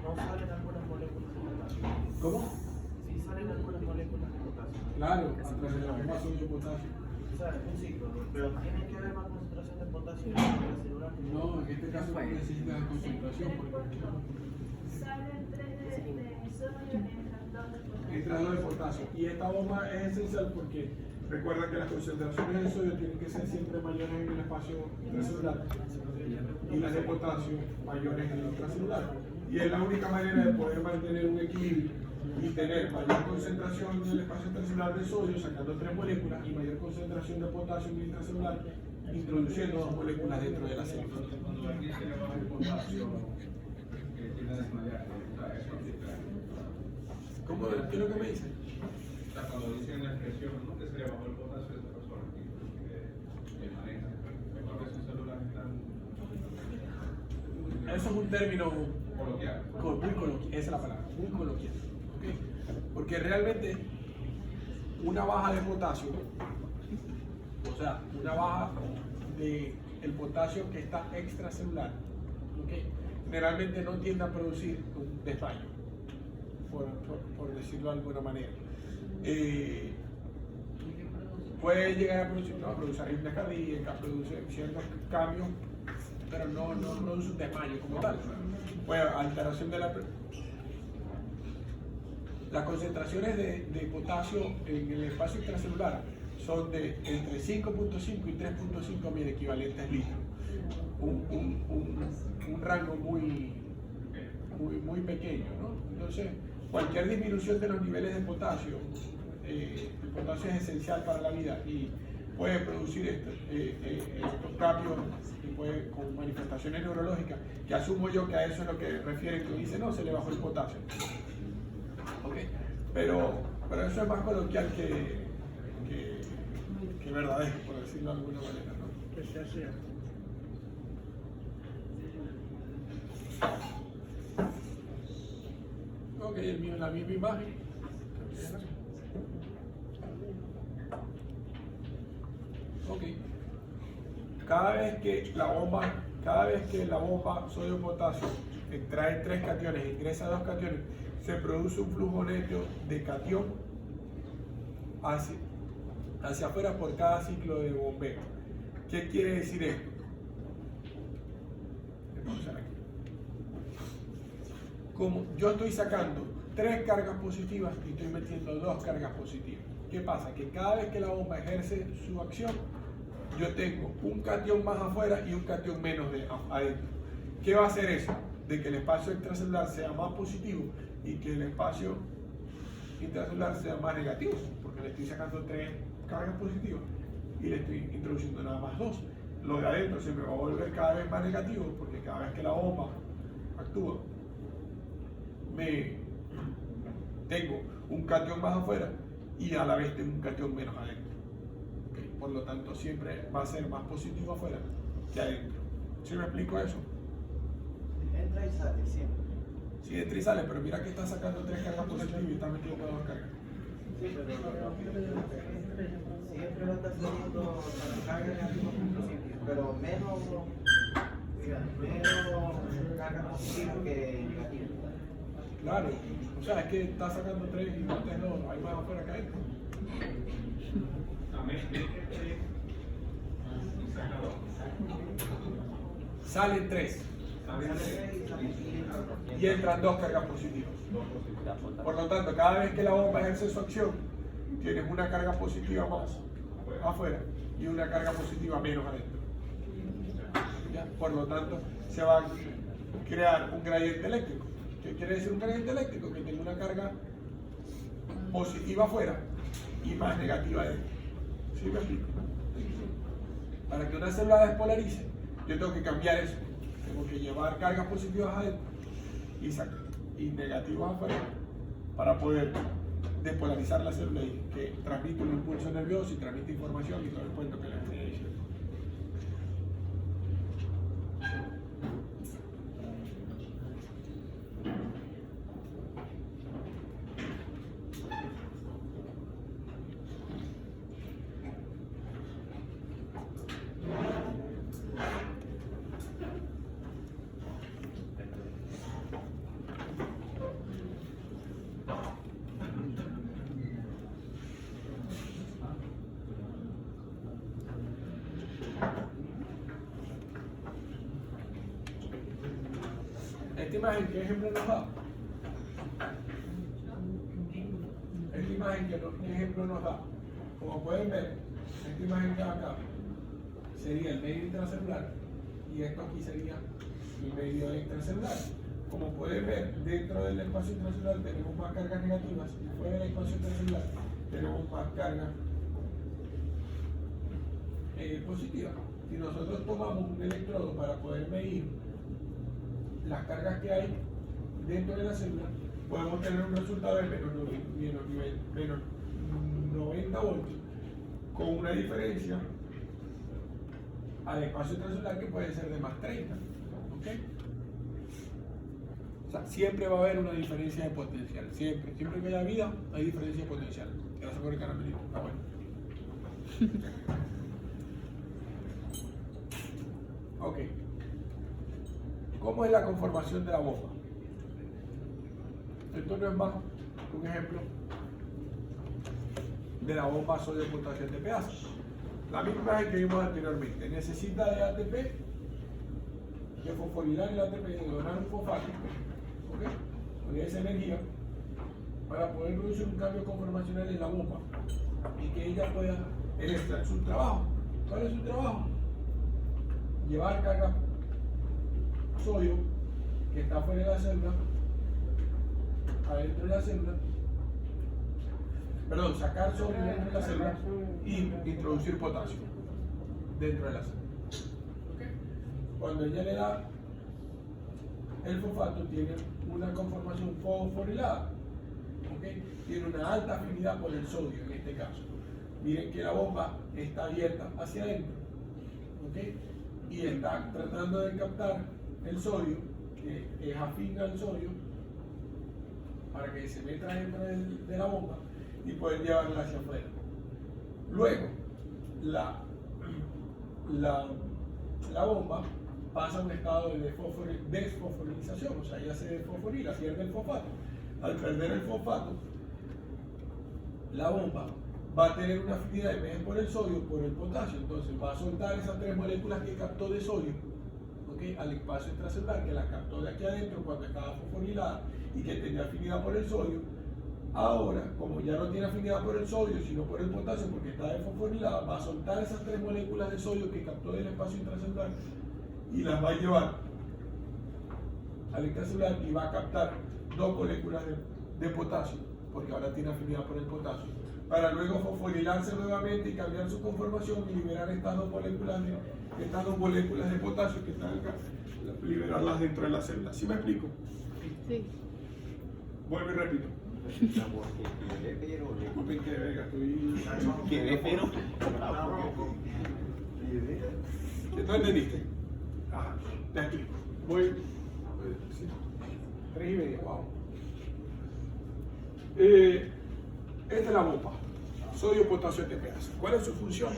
no salen algunas moléculas de potasio. ¿Cómo? Sí salen algunas moléculas de potasio. Claro, a través de la bomba sodio potasio. O sea, es un ciclo, pero tiene que haber más concentración de potasio en el extracelular. No, en este caso no necesitas concentración porque Salen 3 de sodio, entran 2 de potasio. entra 2 de potasio. Y esta bomba es esencial porque recuerda que las concentraciones de sodio tienen que ser siempre mayores en el espacio intracelular y las de potasio mayores en el intracelular. Y es la única manera de poder mantener un equilibrio y tener mayor concentración en el espacio intracelular de sodio, sacando 3 moléculas, y mayor concentración de potasio en el intracelular, introduciendo 2 moléculas dentro de la célula. Cuando alguien se le baja el potasio, tiene a desmayar, o sea, eso es diferente. ¿Cómo? ¿Qué es lo que me dice? O sea, cuando dicen la expresión, ¿no? Que se le bajó el potasio a esa persona, que maneja, mejor que sus células están Eso es un término coloquial. muy coloquial, esa es la palabra, muy coloquial. ¿Okay? Porque realmente una baja de potasio, o sea, una baja de el potasio que está extracelular, ¿okay? Generalmente no tiende a producir un desmayo, por decirlo de alguna manera. Puede llegar a producir arritmia cardíaca, produce ciertos cambios, pero no produce un desmayo como tal. Pues alteración de las concentraciones de potasio en el espacio extracelular son de entre 5.5 y 3.5 mil equivalentes litros. Un rango muy pequeño, ¿no? Entonces, cualquier disminución de los niveles de potasio, el potasio es esencial para la vida y puede producir estos cambios y puede, con manifestaciones neurológicas, que asumo yo que a eso es lo que refieren, que dice, no, se le bajó el potasio. ¿Okay? Pero eso es más coloquial que verdadero, por decirlo de alguna manera, ¿no? Que sea cierto. Ok, la misma imagen. Ok. Cada vez que la bomba sodio-potasio extrae 3 cationes e ingresa 2 cationes, se produce un flujo neto de catión hacia afuera por cada ciclo de bombeo. ¿Qué quiere decir esto? Vamos a ver aquí. Como yo estoy sacando 3 cargas positivas y estoy metiendo 2 cargas positivas. ¿Qué pasa? Que cada vez que la bomba ejerce su acción, yo tengo un catión más afuera y un catión menos adentro. ¿Qué va a hacer eso? De que el espacio extracelular sea más positivo y que el espacio intracelular sea más negativo, porque le estoy sacando 3 cargas positivas y le estoy introduciendo nada más 2. Lo de adentro se me va a volver cada vez más negativo, porque cada vez que la bomba actúa, tengo un catión más afuera y a la vez tengo un catión menos adentro. ¿Okay? Por lo tanto, siempre va a ser más positivo afuera que adentro. ¿Sí me explico eso? Entra y sale siempre. Sí, entra y sale, pero mira que está sacando 3 cargas positivas y está metiendo 2 cargas. Sí, pero siempre va a estar teniendo la carga negativa al principio, pero menos carga positiva que negativa. Claro, o sea, es que está sacando 3 y metes 2, hay más afuera que adentro. Salen 3 y entran 2 cargas positivas. Por lo tanto, cada vez que la bomba ejerce su acción, tienes una carga positiva más afuera y una carga positiva menos adentro. ¿Ya? Por lo tanto, se va a crear un gradiente eléctrico. ¿Qué quiere decir un gradiente eléctrico? Que tengo una carga positiva afuera y más negativa adentro. ¿Sí me explico? Para que una célula despolarice, yo tengo que cambiar eso. Tengo que llevar cargas positivas adentro y negativas afuera para poder despolarizar la célula y que transmite un impulso nervioso y transmite información y todo el cuento que les estoy diciendo. Esta imagen, ¿qué ejemplo nos da? Esta imagen, ¿qué ejemplo nos da? Como pueden ver, esta imagen que acá sería el medio intracelular y esto aquí sería el medio intracelular. Como pueden ver, dentro del espacio intracelular tenemos más cargas negativas y fuera del espacio intracelular tenemos más cargas positivas. Si nosotros tomamos un electrodo para poder medir las cargas que hay dentro de la célula, podemos tener un resultado de menos 90 voltios con una diferencia al espacio intracelular que puede ser de más 30. ¿Okay? O sea, siempre va a haber una diferencia de potencial. Siempre que haya vida, hay diferencia de potencial. Gracias por el caramelito. Está bueno. Ok. ¿Cómo es la conformación de la bomba? Esto no es más un ejemplo de la bomba sodio-potasio ATPase. La misma imagen que vimos anteriormente. Necesita de ATP, de fosforilar el ATP, de donar un fosfato, ¿okay? Con esa energía, para poder producir un cambio conformacional en la bomba y que ella pueda ejercer su trabajo. ¿Cuál es su trabajo? Llevar carga sodio que está fuera de la célula adentro de la célula, perdón, sacar sodio dentro de la célula y introducir potasio dentro de la célula. ¿Okay? Cuando ella le da el fosfato, tiene una conformación fosforilada. ¿Okay? Tiene una alta afinidad por el sodio en este caso. Miren que la bomba está abierta hacia adentro. ¿Okay? Y está tratando de captar el sodio, que es afín al sodio, para que se meta dentro de la bomba y poder llevarla hacia afuera. Luego, la bomba pasa a un estado de desfosforilación, o sea, ya se desfosforila, pierde el fosfato. Al perder el fosfato, la bomba va a tener una afinidad en vez de por el sodio, por el potasio. Entonces va a soltar esas 3 moléculas que captó de sodio, ¿okay? Al espacio intracelular, que las captó de aquí adentro cuando estaba fosforilada y que tenía afinidad por el sodio. Ahora, como ya no tiene afinidad por el sodio, sino por el potasio, porque está desfosforilada, va a soltar esas 3 moléculas de sodio que captó del espacio intracelular y las va a llevar al intracelular y va a captar 2 moléculas de potasio, porque ahora tiene afinidad por el potasio, para luego fosforilarse nuevamente y cambiar su conformación y liberar estas 2 moléculas de potasio que están acá, liberarlas dentro de la célula. ¿Sí me explico? Sí. Vuelvo y repito. Disculpen que verga, estoy... ¿Qué pero? ¿No entendiste? Ajá, te explico. Voy... Sí. 3:30, wow. Esta es la bomba. Sodio, potasio, ATPase. ¿Cuál es su función?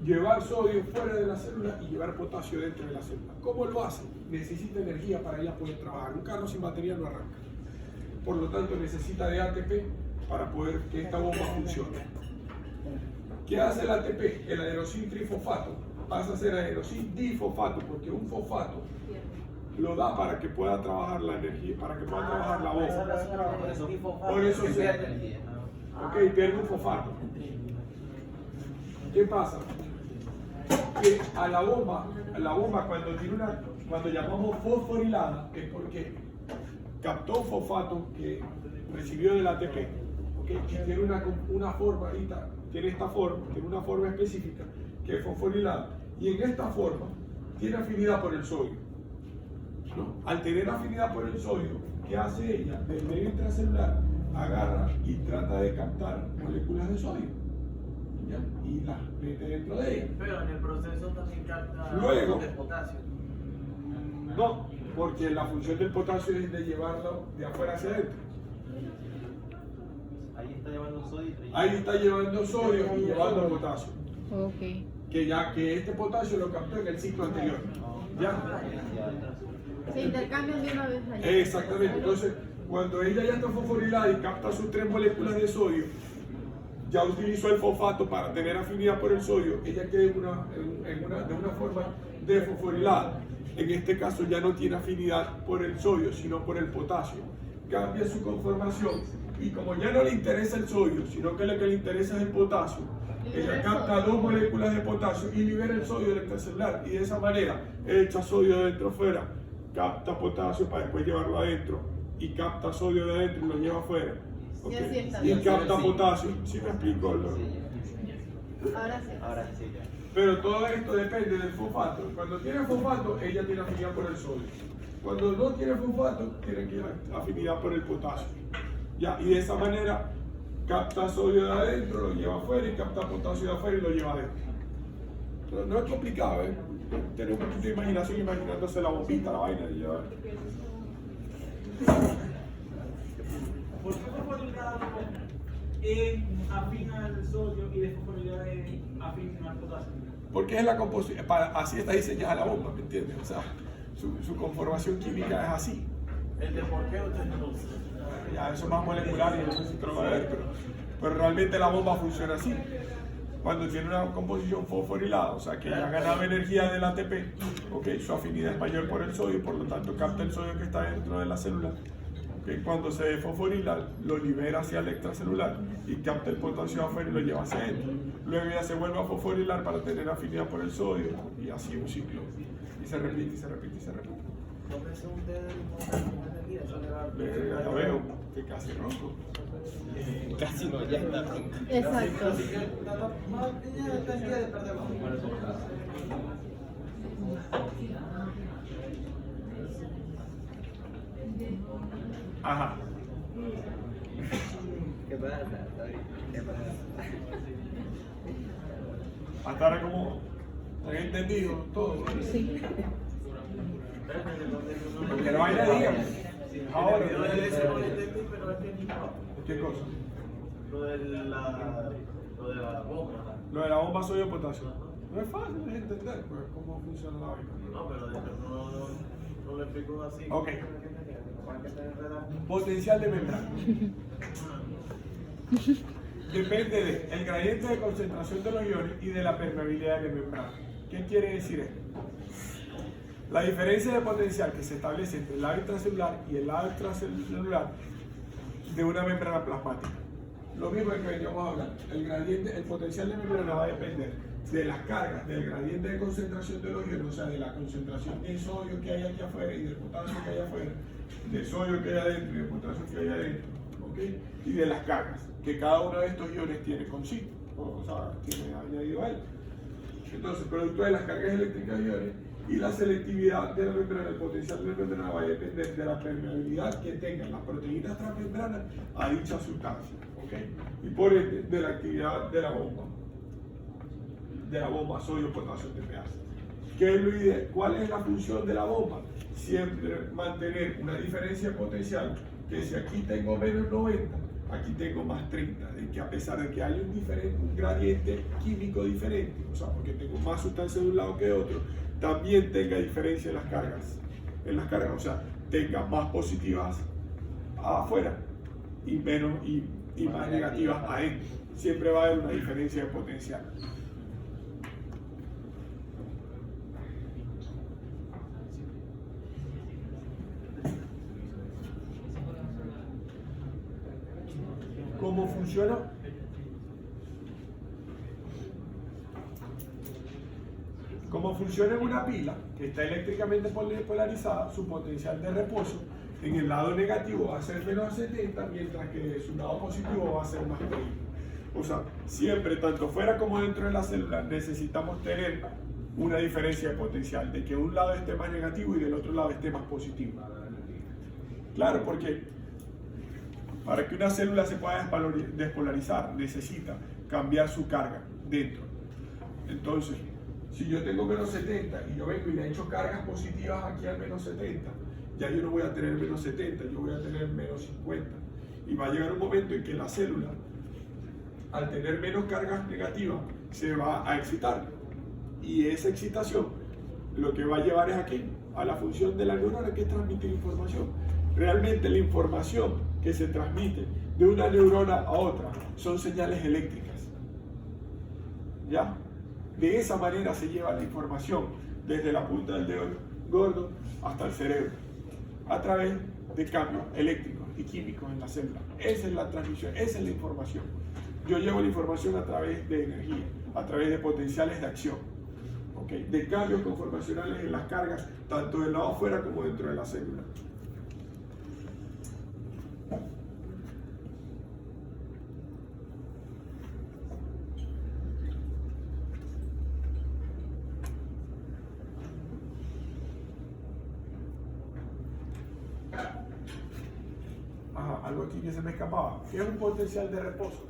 Llevar sodio fuera de la célula y llevar potasio dentro de la célula. ¿Cómo lo hace? Necesita energía para ella poder trabajar. Un carro sin batería no arranca. Por lo tanto, necesita de ATP para poder que esta bomba funcione. ¿Qué hace el ATP? El adenosín trifosfato pasa a ser adenosín difosfato, porque un fosfato lo da para que pueda trabajar la energía, para que pueda trabajar la bomba. Por eso se pierde un fosfato. ¿Qué pasa? Que a la bomba cuando llamamos fosforilada, es porque captó fosfato que recibió del ATP, ¿okay? Tiene una forma, tiene esta forma, tiene una forma específica que es fosforilada, y en esta forma tiene afinidad por el sodio, ¿no? Al tener afinidad por el sodio, ¿qué hace ella? Del medio intracelular agarra y trata de captar moléculas de sodio, ¿ya? Y las mete dentro de ella. Pero en el proceso también capta Luego, el potasio. No, porque la función del potasio es de llevarlo de afuera hacia adentro. Ahí está llevando sodio. Ahí está llevando sodio y llevando potasio. Ok. Que este potasio lo captó en el ciclo anterior. ¿Ya? Se intercambian de una vez allá. Exactamente. Entonces, cuando ella ya está fosforilada y capta sus 3 moléculas de sodio, ya utilizó el fosfato para tener afinidad por el sodio, ella queda de una forma desfosforilada. En este caso ya no tiene afinidad por el sodio, sino por el potasio. Cambia su conformación y como ya no le interesa el sodio, sino que lo que le interesa es el potasio, ella capta 2 moléculas de potasio y libera el sodio extracelular y de esa manera echa sodio de adentro afuera, capta potasio para después llevarlo adentro y capta sodio de adentro y lo lleva afuera. Y así está. Y capta potasio. ¿Sí me explico? Ahora sí. Ahora sí, ya. Pero todo esto depende del fosfato. Cuando tiene fosfato, ella tiene afinidad por el sodio. Cuando no tiene fosfato, tiene que afinidad por el potasio. Ya, y de esa manera capta sodio de adentro, lo lleva afuera y capta potasio de afuera y lo lleva adentro. Pero no es complicado, ¿eh? Tener un poquito de imaginación imaginándose la bombita, la vaina y llevar. ¿Por qué fosforilado afina al sodio y desfosforilado afina al potasio? Porque es la composición, así está diseñada la bomba, ¿me entiendes? O sea, su conformación química es así. ¿El de por qué usted no? Ya, eso es más molecular y eso sí te lo va a ver, pero realmente la bomba funciona así. Cuando tiene una composición fosforilada, o sea que ya ha ganado energía del ATP, okay, su afinidad es mayor por el sodio, por lo tanto capta el sodio que está dentro de la célula. Okay, cuando se desfosforila, lo libera hacia el extracelular y capta el potasio afuera y lo lleva hacia adentro. Luego ya se vuelve a fosforilar para tener afinidad por el sodio y así un ciclo. Y se repite y se repite y se repite. Tómese un té de energía, eso le va a... Ya veo que casi ronco. Casi no, ya está. Exacto. Ajá. ¿Qué pasa? ¿Qué pasa? Hasta ahora como han entendido todo. Sí. Porque no hay nadie. Ahora. Yo le decía, no lo entendí, pero es que no. ¿Qué cosa? Lo de la bomba. Lo de la bomba sodio potasio. No es fácil de entender pues, cómo funciona la vaina. No, pero no lo explico así. Ok. Para que se enreda. Potencial de membrana. Depende del gradiente de concentración de los iones y de la permeabilidad de la membrana. ¿Qué quiere decir esto? La diferencia de potencial que se establece entre el lado intracelular y el lado extracelular de una membrana plasmática. Lo mismo que veníamos a hablar. El potencial de membrana va a depender de las cargas, del gradiente de concentración de los iones, o sea, de la concentración de sodio que hay aquí afuera y del potasio que hay afuera, del sodio que hay adentro y del potasio que hay adentro, ¿okay? Y de las cargas que cada uno de estos iones tiene consigo, o sea, tiene añadido a él. Entonces, producto de las cargas eléctricas de iones y la selectividad de la membrana, el potencial de la membrana va a depender de la permeabilidad que tengan las proteínas transmembranas a dicha sustancia, ¿okay? Y por ende, de la actividad de la bomba sodio, potasio, TPA. ¿Qué es lo ideal? ¿Cuál es la función de la bomba? Siempre mantener una diferencia potencial, que si aquí tengo menos 90, aquí tengo más 30, de que a pesar de que hay un gradiente químico diferente, o sea, porque tengo más sustancia de un lado que de otro, también tenga diferencia en las cargas, o sea, tenga más positivas afuera y menos y más negativas adentro. Siempre va a haber una diferencia de potencial. ¿Cómo funciona? Como funciona en una pila que está eléctricamente polarizada, su potencial de reposo en el lado negativo va a ser menos 70, mientras que su lado positivo va a ser más 30. O sea, siempre, tanto fuera como dentro de la célula, necesitamos tener una diferencia de potencial, de que un lado esté más negativo y del otro lado esté más positivo. Claro, porque para que una célula se pueda despolarizar, necesita cambiar su carga dentro. Entonces, si yo tengo menos 70 y yo vengo y le echo cargas positivas aquí al menos 70, ya yo no voy a tener menos 70, yo voy a tener menos 50. Y va a llegar un momento en que la célula, al tener menos cargas negativas, se va a excitar. Y esa excitación lo que va a llevar es aquí, a la función de la neurona, que es transmitir información. Realmente la información que se transmite de una neurona a otra son señales eléctricas. ¿Ya? De esa manera se lleva la información desde la punta del dedo gordo hasta el cerebro, a través de cambios eléctricos y químicos en la célula. Esa es la transmisión, esa es la información. Yo llevo la información a través de energía, a través de potenciales de acción, ¿okay? De cambios conformacionales en las cargas, tanto del lado afuera como dentro de la célula. Algo aquí que se me escapaba. ¿Qué es un potencial de reposo?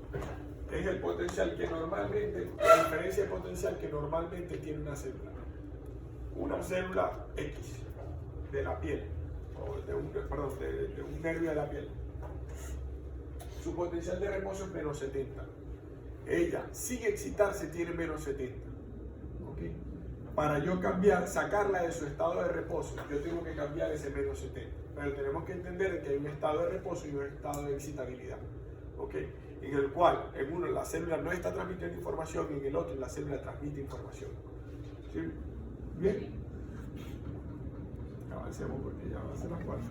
Es el potencial que normalmente, la diferencia de potencial que normalmente tiene una célula. Una célula X de la piel, o de un nervio de la piel. Su potencial de reposo es menos 70. Ella, sin excitarse, tiene menos 70. ¿Okay? Para yo cambiar, sacarla de su estado de reposo, yo tengo que cambiar ese menos 70. Pero tenemos que entender que hay un estado de reposo y un estado de excitabilidad, ¿okay? En el cual en uno la célula no está transmitiendo información y en el otro la célula transmite información. ¿Sí? ¿Bien? Avancemos porque ya va a ser las 4.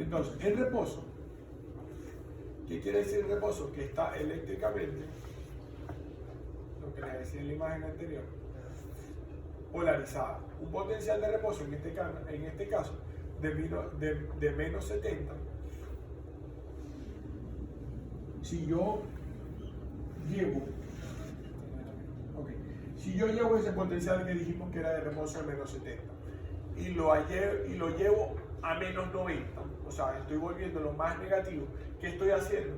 Entonces, el reposo, ¿qué quiere decir reposo? Que está eléctricamente, lo que les decía en la imagen anterior, polarizada. Un potencial de reposo, en este caso, de menos 70. Si yo llevo ese potencial que dijimos que era de reposo de menos 70 y lo llevo a menos 90, o sea, estoy volviendo lo más negativo, ¿qué estoy haciendo?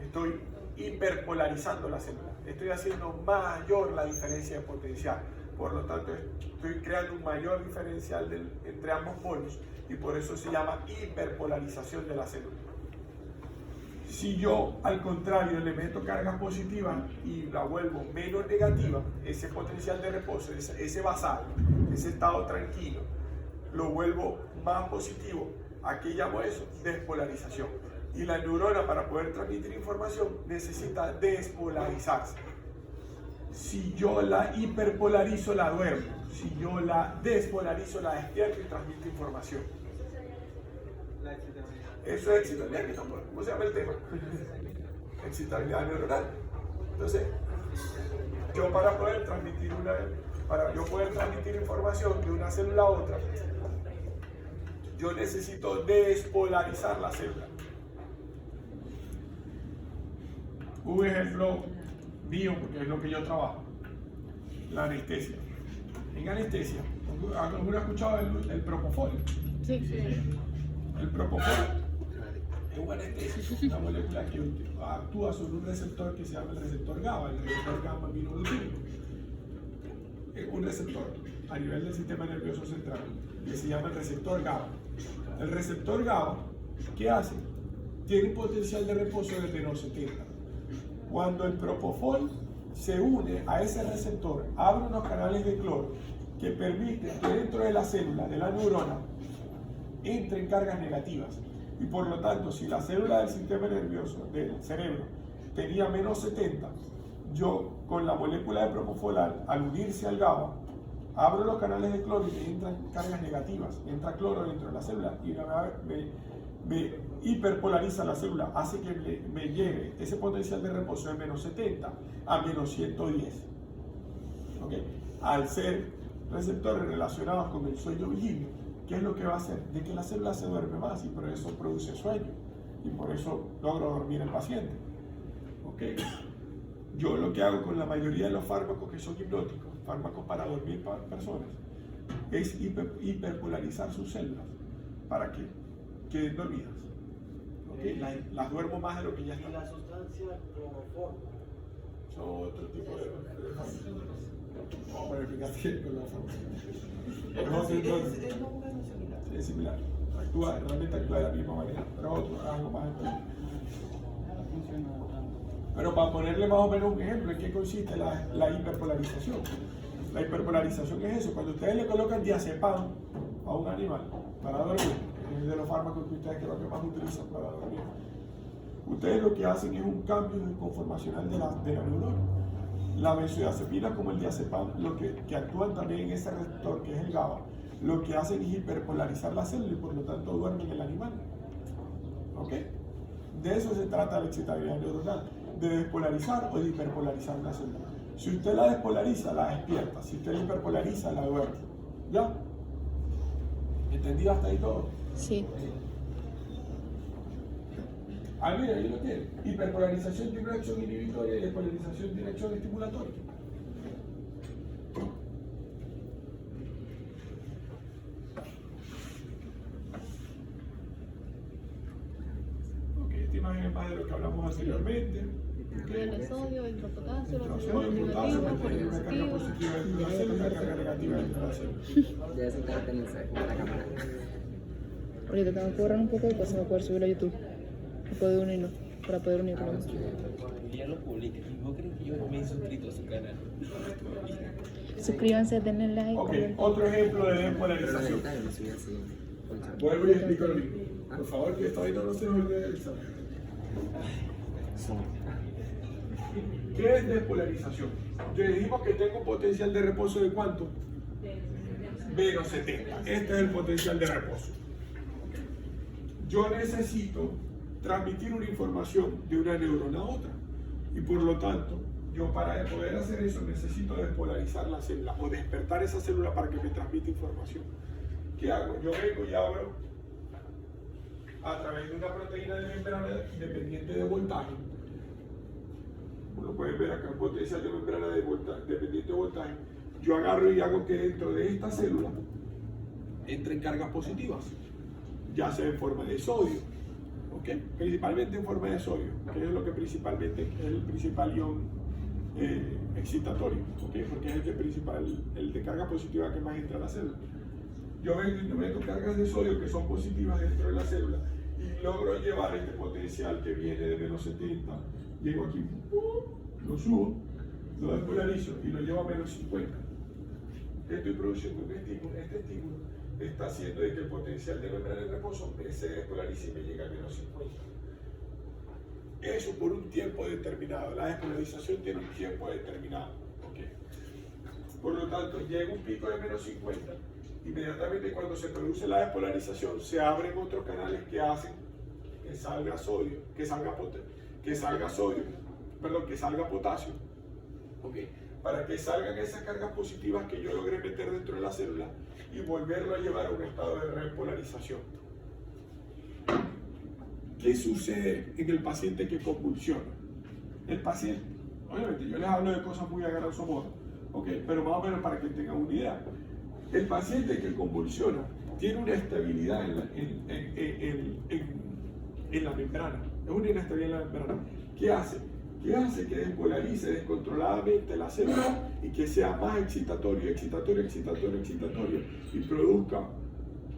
Estoy hiperpolarizando la célula, estoy haciendo mayor la diferencia de potencial, por lo tanto estoy creando un mayor diferencial entre ambos polos y por eso se llama hiperpolarización de la célula. Si yo al contrario le meto cargas positivas y la vuelvo menos negativa, ese potencial de reposo, ese basal, ese estado tranquilo, lo vuelvo más positivo. Aquí llamo eso despolarización. Y la neurona, para poder transmitir información, necesita despolarizarse. Si yo la hiperpolarizo, la duermo. Si yo la despolarizo, la despierto y transmito información. Eso es excitabilidad. ¿Cómo se llama el tema? Excitabilidad neuronal. Entonces, yo para poder transmitir información de una célula a otra, yo necesito despolarizar la célula. Un ejemplo mío, porque es lo que yo trabajo, la anestesia. En anestesia, ¿alguno ha escuchado el propofol? Sí. El propofol es un anestésico, una molécula que actúa sobre un receptor que se llama el receptor GABA, el receptor gamma aminobutírico. Es un receptor a nivel del sistema nervioso central que se llama el receptor GABA. El receptor GABA, ¿qué hace? Tiene un potencial de reposo de menos 70. Cuando el propofol se une a ese receptor, abre unos canales de cloro que permiten que dentro de la célula, de la neurona, entren cargas negativas. Y por lo tanto, si la célula del sistema nervioso, del cerebro, tenía menos 70, yo con la molécula de propofol al unirse al GABA, abro los canales de cloro y me entran cargas negativas, entra cloro dentro de la célula y me hiperpolariza la célula, hace que me lleve ese potencial de reposo de menos 70 a menos 110. ¿Okay? Al ser receptores relacionados con el sueño vigilio, ¿qué es lo que va a hacer? De que la célula se duerme más y por eso produce sueño y por eso logro dormir el paciente. ¿Okay? Yo lo que hago con la mayoría de los fármacos que son hipnóticos, fármacos para dormir para personas, es hiperpolarizar sus células para que queden dormidas. ¿ok? Las duermo más de lo que ya Y están. la sustancia cloroformo. Son otro tipo de Vamos a explicar con la farmacia. Es más o menos similar. Es similar. Realmente actúa de la misma manera, pero algo más específico. Pero para ponerle más o menos un ejemplo, ¿en qué consiste la hiperpolarización? La hiperpolarización es eso, cuando ustedes le colocan diazepam a un animal para dormir, es de los fármacos que ustedes creo que más utilizan para dormir, ustedes lo que hacen es un cambio conformacional de la neurona. La benzodiazepina como el diazepam, lo que actúan también en ese receptor que es el GABA, lo que hacen es hiperpolarizar la célula y por lo tanto duermen el animal. ¿Ok? De eso se trata la excitabilidad neuronal, de despolarizar o de hiperpolarizar una célula. Si usted la despolariza, la despierta. Si usted la hiperpolariza, la duerme. ¿Ya? ¿Entendido hasta ahí todo? Sí. Ah, mira, ahí lo tiene. Hiperpolarización tiene una acción inhibitoria y despolarización tiene acción estimulatoria. Ok, esta imagen es más de lo que hablamos anteriormente. El sodio, el potasio, El los sodio, el potasio, mantiene una carga positivos. positiva dentro de la célula y una carga negativa dentro de la célula. Ya se está teniendo la cámara. Ahorita tengo que borrar un poco después para poder subirlo a YouTube. Para poder unirlo. Para poder unirlo. Ya lo publiqué. ¿Y vos crees que yo me he suscrito a su canal? Suscríbanse, denle like. Ok, otro ejemplo de despolarización. Vuelvo y explico lo mismo. Por favor, que esta vaina no se nos olvide del examen. ¿Qué es despolarización? Ya dijimos que tengo un potencial de reposo de ¿cuánto? Menos 70. Este es el potencial de reposo. Yo necesito transmitir una información de una neurona a otra. Y por lo tanto, yo para poder hacer eso necesito despolarizar la célula o despertar esa célula para que me transmita información. ¿Qué hago? Yo vengo y abro a través de una proteína de membrana dependiente de voltaje. Como lo pueden ver acá, potencial de membrana dependiente de voltaje. Yo agarro y hago que dentro de esta célula entren cargas positivas, ya sea en forma de sodio, ¿ok? Principalmente en forma de sodio, que es lo que principalmente es el principal ion excitatorio, ¿ok? Porque es el de carga positiva que más entra a la célula. Yo meto cargas de sodio que son positivas dentro de la célula y logro llevar este potencial que viene de menos 70, llego aquí, lo subo, lo despolarizo y lo llevo a menos 50. Estoy produciendo un estímulo. Este estímulo está haciendo de que el potencial de membrana de reposo se despolarice y me llegue a menos 50. Eso por un tiempo determinado. La despolarización tiene un tiempo determinado. ¿Okay? Por lo tanto, llega un pico de menos 50. Inmediatamente cuando se produce la despolarización, se abren otros canales que hacen que salga sodio, que salga potasio. ¿Okay? Para que salgan esas cargas positivas que yo logré meter dentro de la célula y volverlo a llevar a un estado de repolarización. ¿Qué sucede en el paciente que convulsiona? El paciente, obviamente yo les hablo de cosas muy a grosso modo, ¿okay? Pero más o menos para que tengan una idea. El paciente que convulsiona tiene una estabilidad en la membrana, es una inestabilidad en la membrana. ¿Qué hace? Que hace que despolarice descontroladamente la célula y que sea más excitatorio y produzca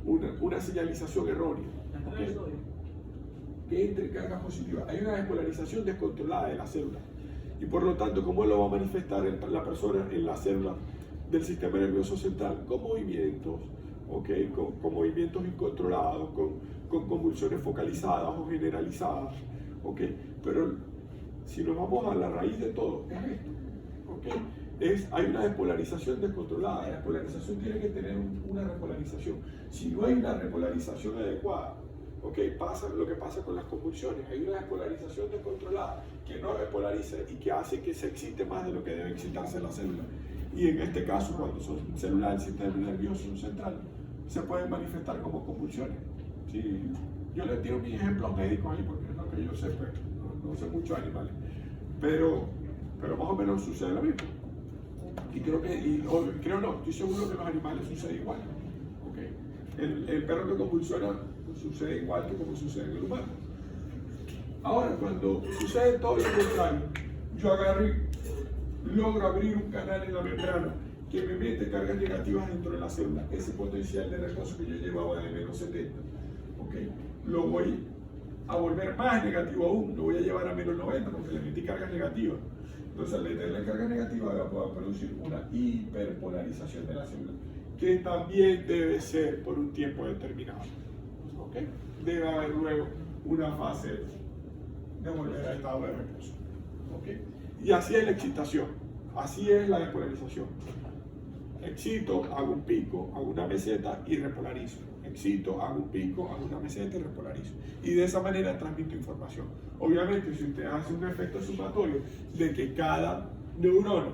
una señalización errónea. ¿Okay? Que entre cargas positivas. Hay una despolarización descontrolada de la célula y por lo tanto, ¿cómo lo va a manifestar la persona en la célula del sistema nervioso central? Con movimientos, ¿okay? Con movimientos incontrolados, con convulsiones focalizadas o generalizadas, ¿okay? Pero si nos vamos a la raíz de todo, es esto, ¿okay? Hay una despolarización descontrolada. La despolarización tiene que tener una repolarización. Si no hay una repolarización adecuada, ¿okay? Pasa lo que pasa con las convulsiones. Hay una despolarización descontrolada que no repolariza y que hace que se excite más de lo que debe excitarse la célula. Y en este caso, cuando son células del sistema nervioso central, se pueden manifestar como convulsiones. ¿Sí? Yo les tiro mis ejemplos médicos ahí porque es lo que yo sé, pues, no sé mucho de animales. Pero más o menos sucede lo mismo. Y creo no, estoy seguro que en los animales sucede igual. ¿Okay? El perro que convulsiona sucede igual que como sucede en el humano. Ahora, cuando sucede todo lo contrario, yo agarro y logro abrir un canal en la membrana que me mete cargas negativas dentro de la célula, ese potencial de reposo que yo llevaba de menos 70, ¿okay? Lo voy a volver más negativo aún, lo voy a llevar a menos 90 porque le metí cargas negativas. Entonces, al meterle carga negativa, va a producir una hiperpolarización de la célula, que también debe ser por un tiempo determinado. ¿Okay? Debe haber luego una fase de volver al estado de reposo. ¿Okay? Y así es la excitación, así es la despolarización. Excito, hago un pico, hago una meseta y repolarizo. Excito, hago un pico, hago una meseta y repolarizo. Y de esa manera transmito información. Obviamente, si usted hace un efecto sumatorio de que cada neurona,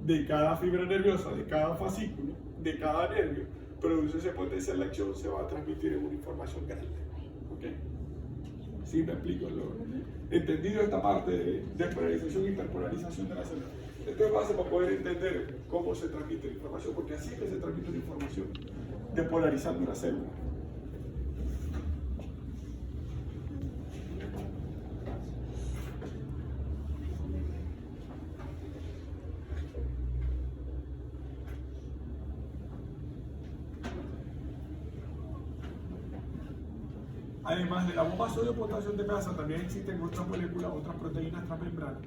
de cada fibra nerviosa, de cada fascículo, de cada nervio, produce ese potencial de acción, se va a transmitir en una información grande. ¿Ok? ¿Sí me explico? ¿Entendido esta parte de despolarización e hiperpolarización de la célula? Esto es base para poder entender cómo se transmite la información, porque así es que se transmite la información, despolarizando una célula. Además de la bomba sodio-potasio TPasa, también existen otras moléculas, otras proteínas transmembranas,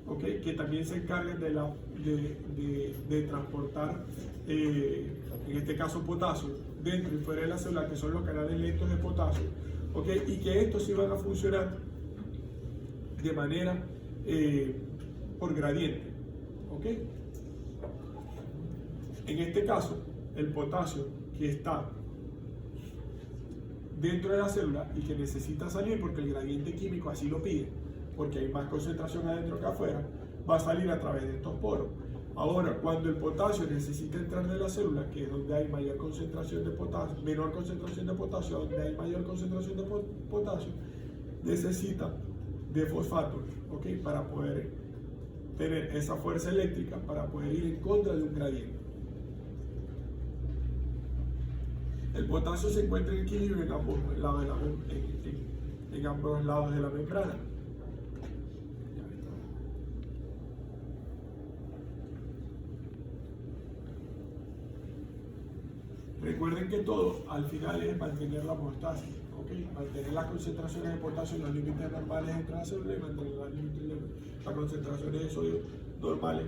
¿okay? Que también se encargan de transportar, en este caso, potasio dentro y fuera de la célula, que son los canales lentos de potasio, ¿okay? Y que estos sí van a funcionar de manera por gradiente. ¿Okay? En este caso, el potasio que está dentro de la célula y que necesita salir porque el gradiente químico así lo pide, porque hay más concentración adentro que afuera, va a salir a través de estos poros. Ahora, cuando el potasio necesita entrar de la célula, que es donde hay mayor concentración de potasio, menor concentración de potasio, donde hay mayor concentración de potasio, necesita de fosfatos, ¿okay? Para poder tener esa fuerza eléctrica, para poder ir en contra de un gradiente. El potasio se encuentra en equilibrio en ambos lados de la membrana. Recuerden que todo al final es mantener la homeostasis, ¿okay? Mantener las concentraciones de potasio en los límites normales entre las células y mantener las concentraciones de sodio normales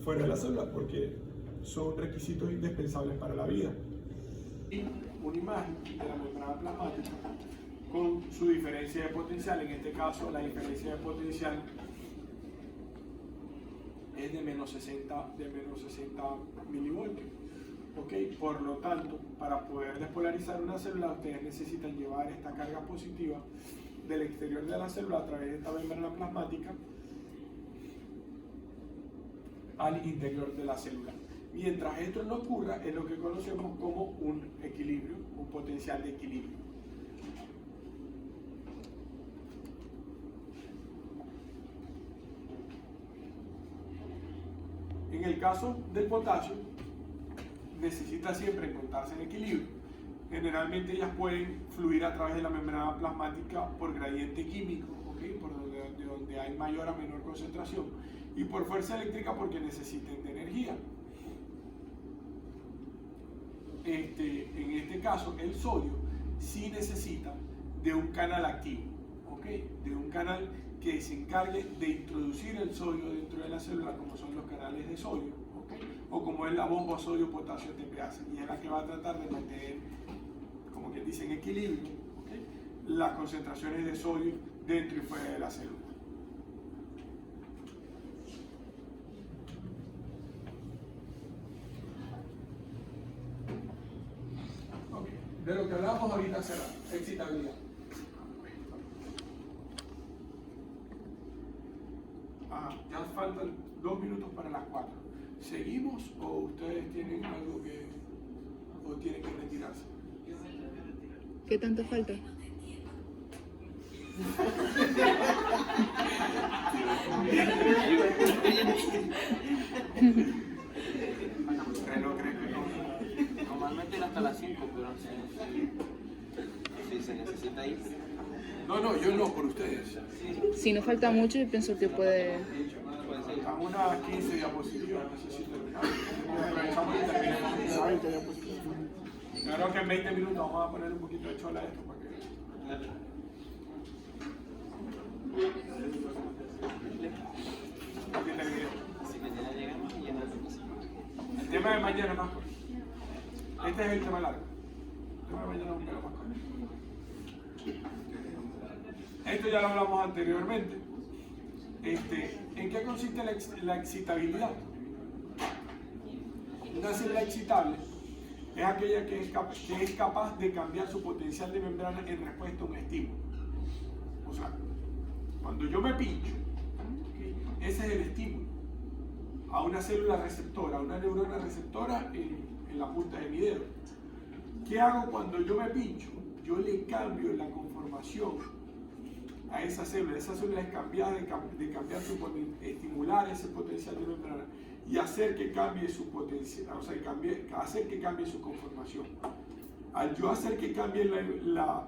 fuera de la célula, porque son requisitos indispensables para la vida. Una imagen de la membrana plasmática con su diferencia de potencial. En este caso, la diferencia de potencial es de menos 60 milivoltios. ¿Okay? Por lo tanto, para poder despolarizar una célula, ustedes necesitan llevar esta carga positiva del exterior de la célula a través de esta membrana plasmática al interior de la célula. Mientras esto no ocurra, es lo que conocemos como un equilibrio, un potencial de equilibrio. En el caso del potasio, necesita siempre encontrarse en equilibrio. Generalmente ellas pueden fluir a través de la membrana plasmática por gradiente químico, ¿okay? Por donde hay mayor a menor concentración, y por fuerza eléctrica porque necesiten de energía. En este caso, el sodio sí necesita de un canal activo, ¿okay? De un canal que se encargue de introducir el sodio dentro de la célula, como son los canales de sodio, ¿okay? O como es la bomba sodio-potasio TPasa, y es la que va a tratar de mantener, como quien dice, en equilibrio, ¿okay? Las concentraciones de sodio dentro y fuera de la célula. De lo que hablamos ahorita será excitabilidad. Ya faltan 2 minutos para las 4. ¿Seguimos o ustedes tienen algo que o tienen que retirarse? ¿Qué tanto falta? Normalmente era hasta las 5, pero si se necesita ir. No, yo no, por ustedes. Si no falta mucho, yo pienso que puede... A unas 15 diapositivas, no sé si terminamos. Aprovechamos y terminamos 20 diapositivas. Claro que en 20 minutos vamos a poner un poquito de chola a esto para que... Si mañana llegamos y llenamos tu cosa. El tema de mañana es más corto. Este es el tema largo. El tema de mañana es un poco más corto. Esto ya lo hablamos anteriormente. ¿En qué consiste la excitabilidad? Una célula excitable es aquella que es capaz de cambiar su potencial de membrana en respuesta a un estímulo. O sea, cuando yo me pincho, ¿okay? Ese es el estímulo a una célula receptora, a una neurona receptora en la punta de mi dedo. ¿Qué hago cuando yo me pincho? Yo le cambio la conformación a esa célula es cambiada de cambiar su estimular ese potencial de membrana y hacer que cambie su potencial, o sea, hacer que cambie su conformación. Al yo hacer que cambie la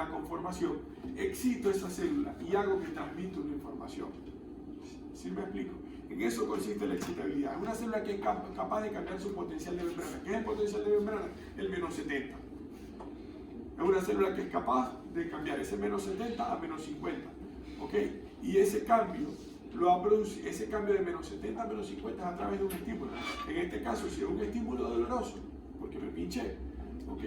conformación, excito esa célula y hago que transmita una información. ¿Sí me explico? En eso consiste la excitabilidad. Es una célula que es capaz de cambiar su potencial de membrana. ¿Qué es el potencial de membrana? El menos 70. Es una célula que es capaz de cambiar ese menos 70 a menos 50. ¿Ok? Y ese cambio ese cambio de menos 70 a menos 50 es a través de un estímulo. En este caso, si es un estímulo doloroso, porque me pinché, ¿ok?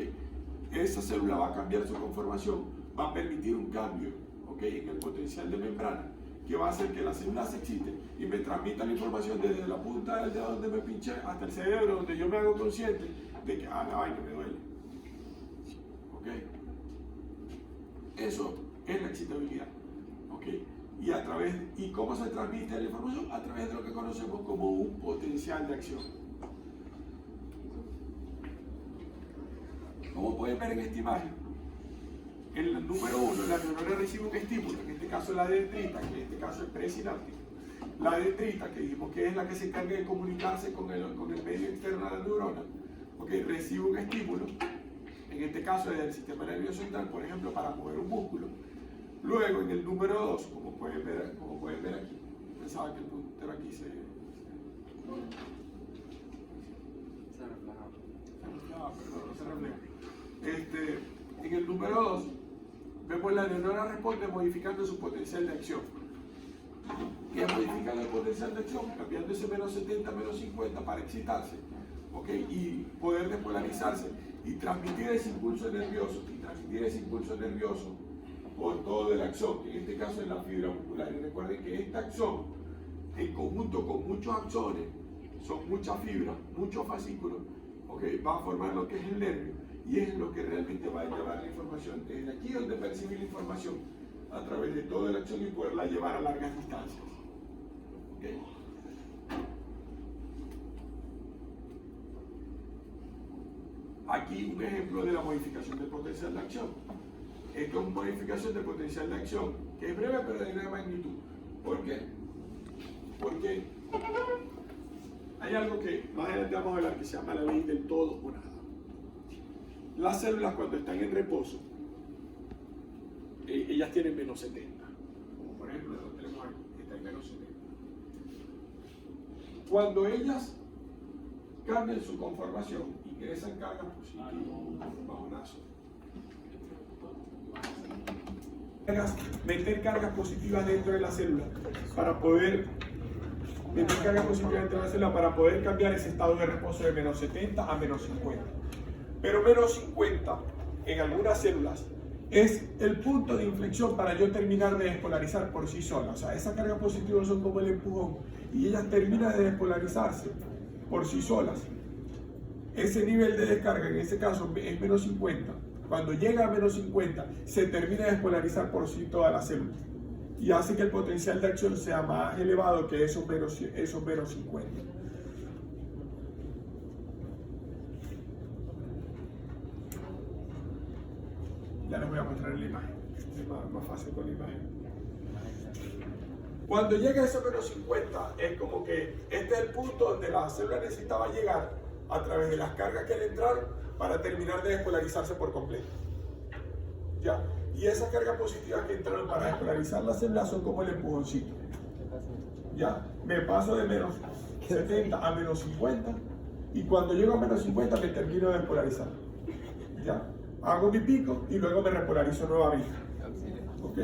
Esa célula va a cambiar su conformación, va a permitir un cambio, ¿ok? En el potencial de membrana, que va a hacer que la célula se excite y me transmita la información desde la punta del dedo donde me pinché hasta el cerebro, donde yo me hago consciente de que la vaina me duele. ¿Ok? Eso es la excitabilidad. ¿Ok? ¿Y cómo se transmite la información? A través de lo que conocemos como un potencial de acción. Como pueden ver en esta imagen, en el número 1, la neurona recibe un estímulo, en este caso la dendrita, que en este caso es presináptica. La dendrita, que dijimos que es la que se encarga de comunicarse con el medio externo de la neurona, okay, recibe un estímulo, en este caso es del sistema nervioso central, por ejemplo, para mover un músculo. Luego, en el número 2, como pueden ver aquí, pensaba que el puntero aquí se refleja. En el número 2, vemos la neurona responde modificando su potencial de acción. ¿Qué es modificar el potencial de acción? Cambiando ese menos 70 a menos 50 para excitarse, ¿okay? Y poder despolarizarse y transmitir ese impulso nervioso, por todo el axón, que en este caso es la fibra muscular. Y recuerden que este axón, en conjunto con muchos axones, son muchas fibras, muchos fascículos, ¿okay? Va a formar lo que es el nervio y es lo que realmente va a llevar la información desde aquí donde percibir la información a través de todo el axón y poderla llevar a largas distancias. ¿Okay? Aquí un ejemplo de la modificación del potencial de acción. Esto es una modificación del potencial de acción, que es breve pero de gran magnitud. ¿Por qué? Porque hay algo que más adelante vamos a hablar que se llama la ley del todo o nada. Las células cuando están en reposo, ellas tienen menos 70. Como por ejemplo lo tenemos aquí, está en menos 70. Cuando ellas cambian su conformación, ingresan cargas positivas, bajonazo. Meter cargas positivas dentro de la célula para poder cambiar ese estado de reposo de menos 70 a menos 50. Pero menos 50 en algunas células es el punto de inflexión para yo terminar de despolarizar por sí sola. O sea, esas cargas positivas son como el empujón y ellas terminan de despolarizarse por sí solas. Ese nivel de descarga en este caso es menos 50. Cuando llega a menos 50, se termina de despolarizar por sí toda la célula y hace que el potencial de acción sea más elevado que esos menos 50. Ya les voy a mostrar en la imagen, es más fácil con la imagen. Cuando llega a esos menos 50, es como que este es el punto donde la célula necesitaba llegar a través de las cargas que le entraron para terminar de despolarizarse por completo. ¿ya? Y esas cargas positivas que entraron para despolarizar la célula son como el empujoncito. ¿Ya? Me paso de menos 70 a menos 50 y cuando llego a menos 50 me termino de despolarizar. ¿Ya? Hago mi pico y luego me repolarizo nuevamente. ¿Ok?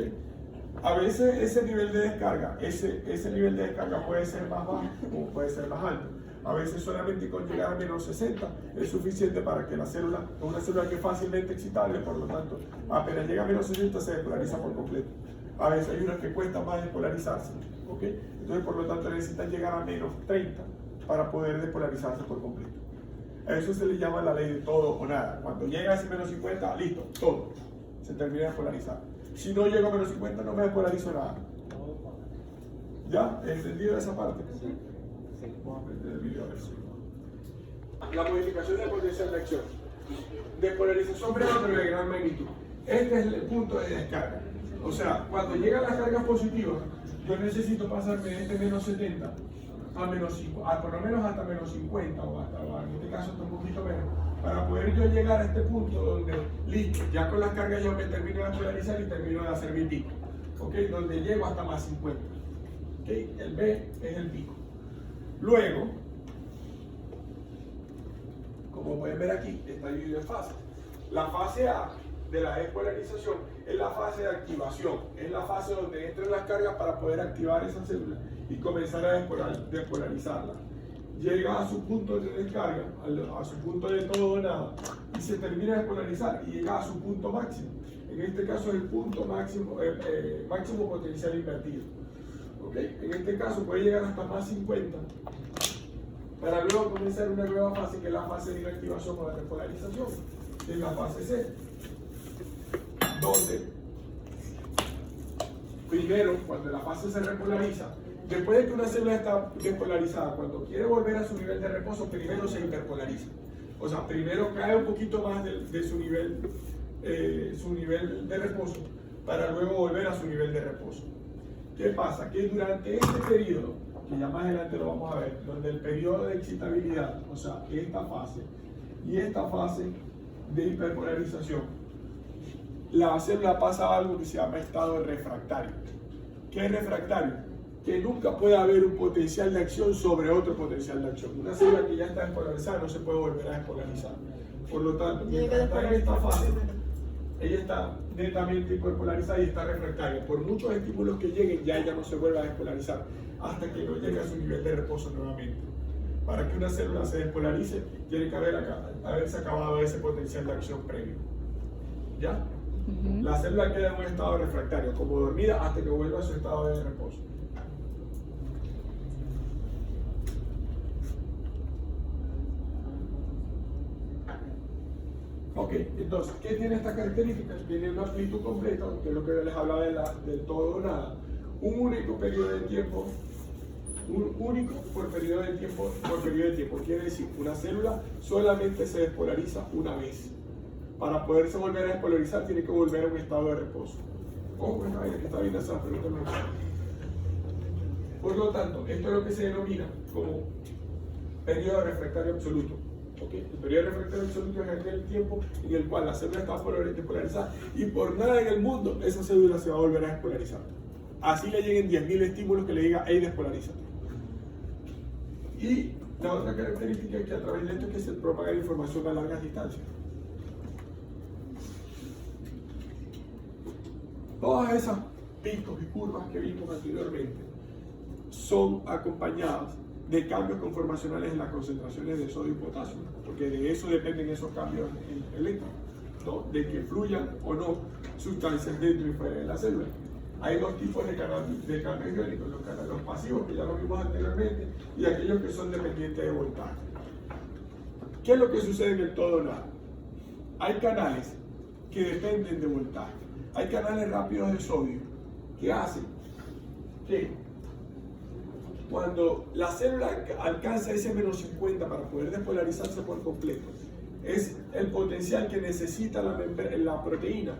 A veces ese nivel de descarga, ese nivel de descarga puede ser más bajo o puede ser más alto. A veces solamente con llegar a menos 60 es suficiente para que la célula, una célula que es fácilmente excitable, por lo tanto, apenas llega a menos 60 se despolariza por completo. A veces hay unas que cuesta más despolarizarse, ¿ok? Entonces, por lo tanto, necesitan llegar a menos 30 para poder despolarizarse por completo. A eso se le llama la ley de todo o nada. Cuando llega a ese menos 50, listo, todo. Se termina de despolarizar. Si no llego a menos 50, no me despolarizo nada. ¿Ya? ¿Entendido esa parte? Sí. Vamos a aprender el video a ver si. La modificación del potencial de acción. Despolarización breve pero de gran magnitud. Este es el punto de descarga. O sea, cuando llegan las cargas positivas, yo necesito pasarme de este menos 70 a menos 50, por lo menos hasta menos 50 o hasta, en este caso hasta un poquito menos, para poder yo llegar a este punto donde, listo, ya con las cargas yo me termino de polarizar y termino de hacer mi pico, ¿ok? Donde llego hasta más 50, ¿ok? El B es el pico. Luego, como pueden ver aquí, está dividido en fases. La fase A de la despolarización es la fase de activación, es la fase donde entran las cargas para poder activar esa célula y comenzar a despolarizarla. Llega a su punto de descarga, a su punto de todo o nada, y se termina de despolarizar y llega a su punto máximo. En este caso es el punto máximo, máximo potencial invertido. ¿Okay? En este caso puede llegar hasta más 50 para luego comenzar una nueva fase que es la fase de inactivación o de repolarización, que es la fase C, donde primero cuando la fase se repolariza, después de que una célula está despolarizada, cuando quiere volver a su nivel de reposo, primero se hiperpolariza. O sea, primero cae un poquito más de su nivel de reposo para luego volver a su nivel de reposo. ¿Qué pasa? Que durante este periodo, que ya más adelante lo vamos a ver, donde el periodo de excitabilidad, o sea, esta fase y esta fase de hiperpolarización, la célula pasa a algo que se llama estado refractario. ¿Qué es refractario? Que nunca puede haber un potencial de acción sobre otro potencial de acción. Una célula que ya está despolarizada no se puede volver a despolarizar. Por lo tanto, mientras está en esta fase, ella está netamente hiperpolarizada y está refractaria. Por muchos estímulos que lleguen, ya ella no se vuelve a despolarizar hasta que no llegue a su nivel de reposo nuevamente. Para que una célula se despolarice, tiene que haberse acabado ese potencial de acción previo. ¿Ya? La célula queda en un estado refractario, como dormida, hasta que vuelva a su estado de reposo. Ok, entonces, ¿qué tiene estas características? Tiene una amplitud completa, que es lo que les hablaba del todo o nada. Un único periodo de tiempo, un único por periodo de tiempo, quiere decir, una célula solamente se despolariza una vez. Para poderse volver a despolarizar, tiene que volver a un estado de reposo. Ojo, está bien esa pregunta. Por lo tanto, esto es lo que se denomina como periodo refractario absoluto. ¿Okay? El periodo refractario absoluto es aquel tiempo en el cual la célula está despolarizada y por nada en el mundo esa célula se va a volver a despolarizar. Así le lleguen 10.000 estímulos que le diga, hey, despolarízate. Y la otra característica es que a través de esto es que se propaga la información a largas distancias. Todas esas picos y curvas que vimos anteriormente son acompañadas de cambios conformacionales en las concentraciones de sodio y potasio, porque de eso dependen esos cambios eléctricos, ¿no? De que fluyan o no sustancias dentro y fuera de la célula. Hay dos tipos de cambios iónicos, los pasivos, que ya lo vimos anteriormente, y aquellos que son dependientes de voltaje. ¿Qué es lo que sucede en el todo nada? Hay canales que dependen de voltaje. Hay canales rápidos de sodio que hacen que cuando la célula alcanza ese menos 50 para poder despolarizarse por completo, es el potencial que necesita la proteína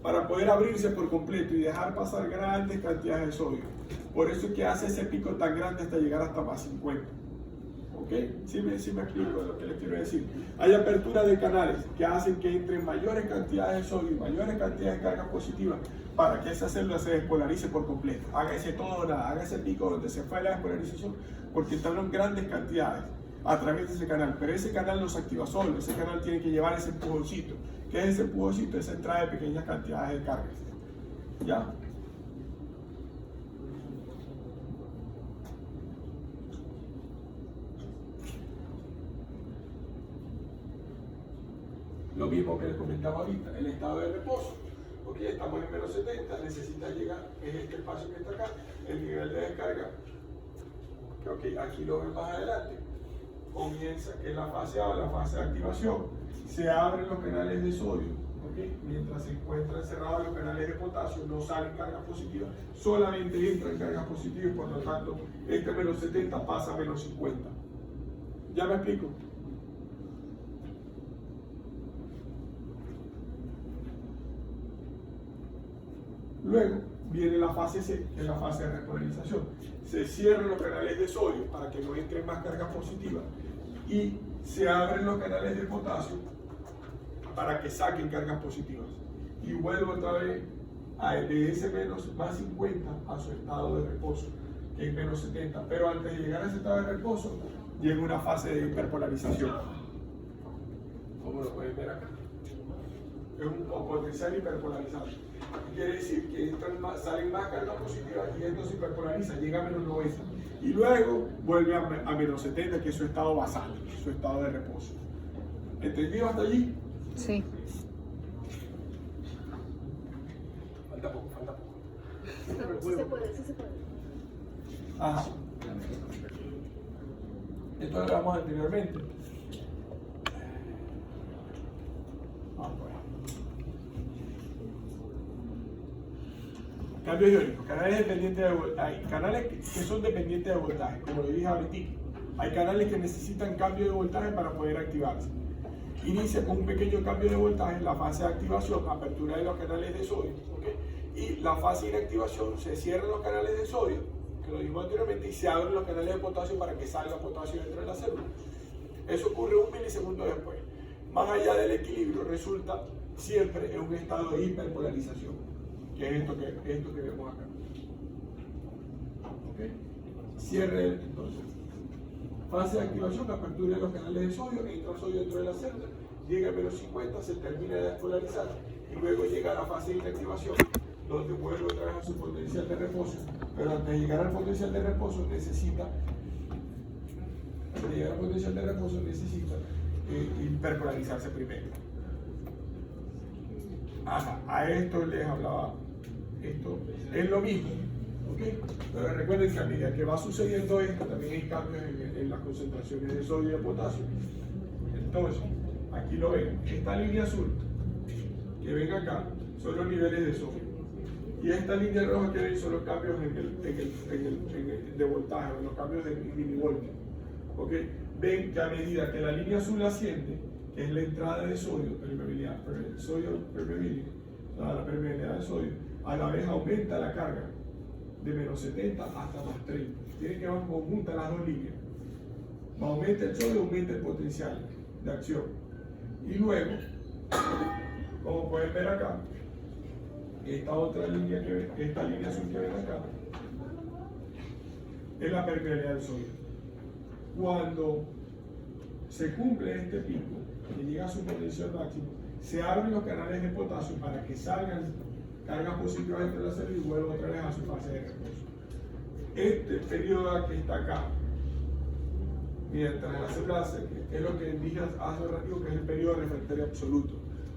para poder abrirse por completo y dejar pasar grandes cantidades de sodio. Por eso es que hace ese pico tan grande hasta llegar hasta más 50. ¿Ok? Sí me explico lo que les quiero decir. Hay apertura de canales que hacen que entren mayores cantidades de sodio y mayores cantidades de cargas positivas para que esa célula se despolarice por completo. Haga ese todo o nada, haga ese pico donde se fue la despolarización, porque entraron grandes cantidades a través de ese canal. Pero ese canal no se activa solo, ese canal tiene que llevar ese empujoncito. ¿Qué es ese empujoncito? Esa entrada de pequeñas cantidades de cargas. ¿Ya? Lo mismo que les comentaba ahorita, el estado de reposo. Ok, estamos en menos 70, necesita llegar, es este espacio que está acá, el nivel de descarga, que ok, aquí lo ven más adelante. Comienza, que es la fase A, la fase de activación, se abren los canales de sodio, ok, mientras se encuentran cerrados los canales de potasio, no salen cargas positivas, solamente entran cargas positivas, por lo tanto, este menos 70 pasa a menos 50. ¿Ya me explico? Luego viene la fase C, que es la fase de repolarización. Se cierran los canales de sodio para que no entren más cargas positivas y se abren los canales de potasio para que saquen cargas positivas. Y vuelve otra vez de ese menos más 50 a su estado de reposo, que es menos 70. Pero antes de llegar a ese estado de reposo, llega una fase de hiperpolarización. Como lo pueden ver acá. Es un potencial hiperpolarizado. Quiere decir que salen más cargas positivas y esto se hiperpolariza, llega a menos 90. Y luego vuelve a menos 70, que es su estado basal, su estado de reposo. ¿Entendido hasta allí? Sí. Falta poco, falta poco. No, sí se puede, sí se puede. Ajá. Esto lo hablamos anteriormente. Cambios iónicos, canales dependientes de voltaje, canales que son dependientes de voltaje, como lo dije ahorita. Hay canales que necesitan cambio de voltaje para poder activarse. Inicia con un pequeño cambio de voltaje, la fase de activación, apertura de los canales de sodio, ¿okay? Y la fase de inactivación, se cierran los canales de sodio, que lo dijimos anteriormente, y se abren los canales de potasio para que salga potasio dentro de la célula. Eso ocurre un milisegundo después. Más allá del equilibrio, resulta siempre en un estado de hiperpolarización, que es esto que vemos acá. ¿Okay? Cierre entonces. Fase de activación, apertura de los canales de sodio, entra sodio dentro de la célula, llega a menos 50, se termina de despolarizar y luego llega a la fase de inactivación, donde vuelve otra vez a su potencial de reposo. Pero antes de llegar al potencial de reposo necesita hiperpolarizarse primero. Ajá, a esto les hablaba. Esto es lo mismo, ¿ok? Pero recuerden que a medida que va sucediendo esto, también hay cambios en las concentraciones de sodio y de potasio. Entonces, aquí lo ven, esta línea azul que ven acá son los niveles de sodio. Y esta línea roja que ven son los cambios de voltaje, los cambios de milivoltio. ¿Ok? Ven que a medida que la línea azul asciende, que es la entrada de sodio, permeabilidad, la permeabilidad del sodio, a la vez aumenta la carga de menos 70 hasta más 30. Tienen que van conjuntas las dos líneas. Aumenta el sodio, aumenta el potencial de acción. Y luego, como pueden ver acá, esta otra línea que ven, esta línea azul que ven acá, es la permeabilidad del sodio. Cuando se cumple este pico y llega a su potencial máximo, se abren los canales de potasio para que salgan cargas positivas entre la célula y vuelvan otra vez a su fase de reposo. Este periodo que está acá, mientras la célula es lo que dije hace un ratito, que es el periodo refractario absoluto.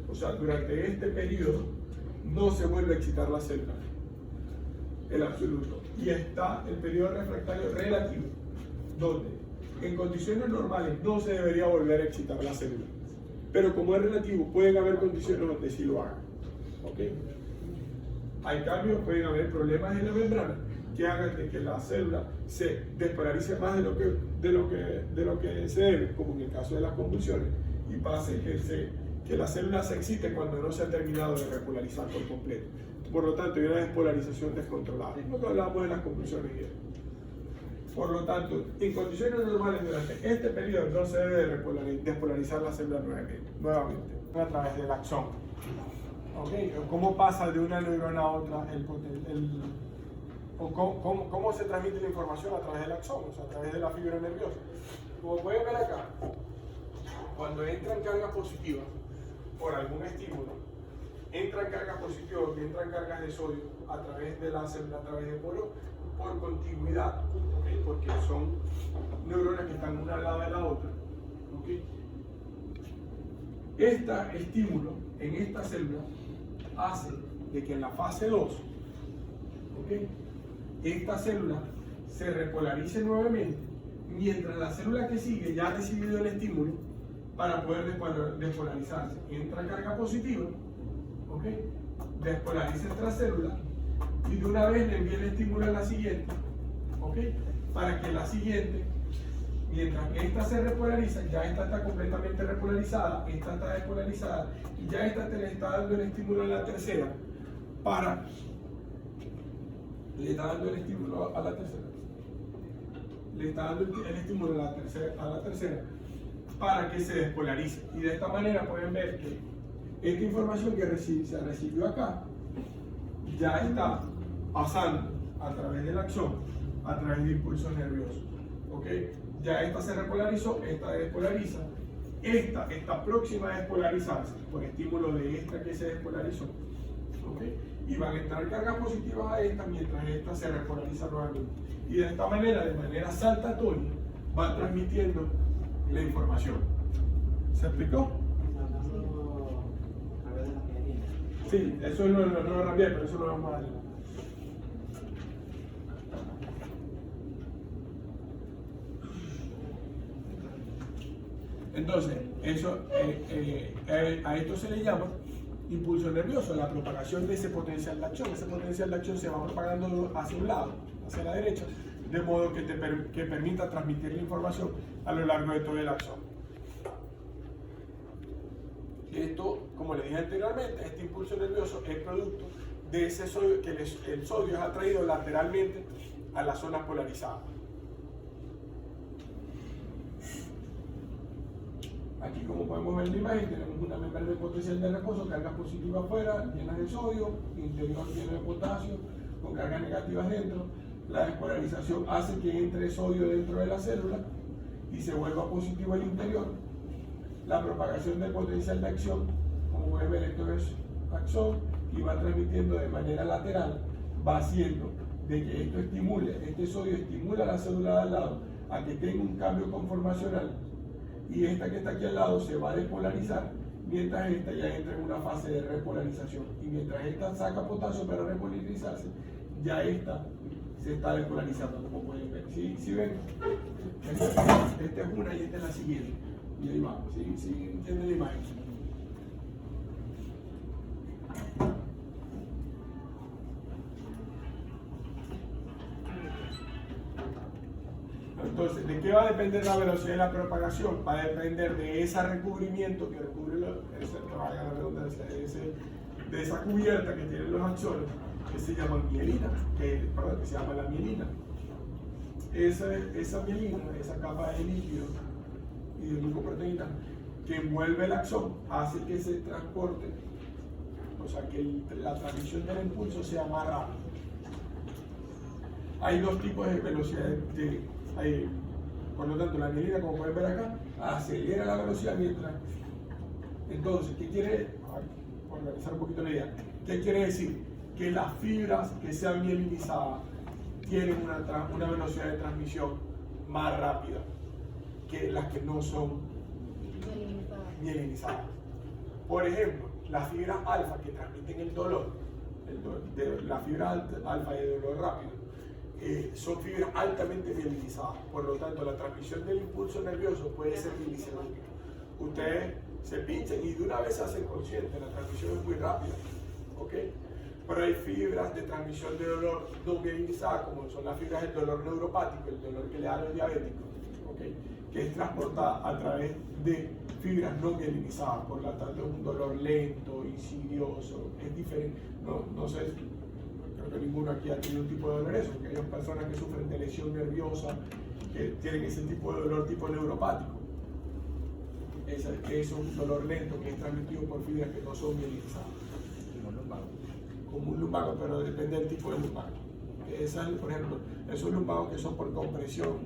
O sea, durante este periodo no se vuelve a excitar la célula, el absoluto. Y está el periodo refractario relativo, donde en condiciones normales no se debería volver a excitar la célula. Pero como es relativo, pueden haber condiciones donde sí lo hagan. ¿Ok? Hay cambios, pueden haber problemas en la membrana que hagan de que la célula se despolarice más de lo que se debe, como en el caso de las convulsiones, y pase que la célula se excite cuando no se ha terminado de repolarizar por completo. Por lo tanto, hay una despolarización descontrolada. Lo que hablábamos de las convulsiones. Por lo tanto, en condiciones normales durante este periodo no se debe despolarizar la célula nuevamente a través del axón. ¿Okay? ¿Cómo pasa de una neurona a otra cómo se transmite la información a través del axón, o sea, a través de la fibra nerviosa? Como pueden ver acá, cuando entran cargas positivas por algún estímulo, entran cargas positivas, entran cargas de sodio a través de la célula, a través de polo, por continuidad, ¿okay? Porque son neuronas que están una al lado de la otra. ¿Okay? Este estímulo en esta célula hace de que en la fase 2, ¿okay? Esta célula se repolarice nuevamente, mientras la célula que sigue ya ha recibido el estímulo para poder despolarizarse. Entra carga positiva, ¿okay? Despolariza esta célula y de una vez le envía el estímulo a la siguiente, ¿okay? Para que la siguiente, mientras que esta se repolariza, ya esta está completamente repolarizada, esta está despolarizada y ya esta te le está dando el estímulo a la tercera le está dando el estímulo a la tercera. Le está dando el estímulo a la tercera para que se despolarice. Y de esta manera pueden ver que esta información que se recibió acá ya está pasando a través del axón, a través de impulsos nerviosos. ¿Okay? Ya esta se repolarizó, esta despolariza, esta está próxima a despolarizarse por estímulo de esta que se despolarizó. ¿Okay? Y van a entrar cargas positivas a esta mientras esta se repolariza nuevamente. Y de esta manera, de manera saltatoria, va transmitiendo la información. ¿Se explicó? Sí, eso no lo cambié, pero eso lo vamos a ver. Entonces, a esto se le llama impulso nervioso, la propagación de ese potencial de acción. Ese potencial de acción se va propagando hacia un lado, hacia la derecha, de modo que permita transmitir la información a lo largo de todo el axón. Esto, como les dije anteriormente, este impulso nervioso es producto de ese sodio, que el sodio es atraído lateralmente a las zonas polarizadas. Aquí, como podemos ver en la imagen, tenemos una membrana de potencial de reposo, cargas positivas afuera, llenas de sodio, interior lleno de potasio, con cargas negativas dentro. La despolarización hace que entre sodio dentro de la célula y se vuelva positivo el interior. La propagación del potencial de acción, como pueden ver, esto es axón y va transmitiendo de manera lateral, va haciendo de que esto estimule, este sodio estimula a la célula de al lado a que tenga un cambio conformacional. Y esta que está aquí al lado se va a despolarizar, mientras esta ya entra en una fase de repolarización. Y mientras esta saca potasio para repolarizarse, ya esta se está despolarizando, como pueden ver. ¿Sí ven? Esta es una y esta es la siguiente. Y ahí vamos. ¿Sí entienden la imagen? Entonces, ¿de qué va a depender la velocidad de la propagación? Va a depender de ese recubrimiento que recubre de esa cubierta que tienen los axones, que se llama mielina, que se llama la mielina. Esa mielina, esa capa de lípido y de glicoproteína que envuelve el axón, hace que se transporte, o sea, que la transmisión del impulso sea más rápida. Hay dos tipos de velocidad por lo tanto, la mielina, como pueden ver acá, acelera la velocidad mientras. Entonces, ¿qué quiere? Organizar un poquito la idea. ¿Qué quiere decir? Que las fibras que sean mielinizadas tienen una velocidad de transmisión más rápida que las que no son mielinizadas. Por ejemplo, las fibras alfa que transmiten el dolor, la fibra alfa de dolor rápido, son fibras altamente mielinizadas. Por lo tanto, la transmisión del impulso nervioso puede ser milisegundos. Ustedes se pinchan y de una vez se hacen conscientes, la transmisión es muy rápida, ¿ok? Pero hay fibras de transmisión de dolor no mielinizadas, como son las fibras del dolor neuropático, el dolor que le dan a los diabéticos, ¿ok? Que es transportada a través de fibras no mielinizadas. Por lo tanto, es un dolor lento, insidioso, es diferente. No sé, creo que ninguno aquí ha tenido un tipo de dolor eso, porque hay personas que sufren de lesión nerviosa, que tienen ese tipo de dolor tipo neuropático. Eso es un dolor lento que es transmitido por fibras que no son mielinizadas. Como un lumbago, pero depende del tipo de lumbago. Por ejemplo, esos lumbagos que son por compresión,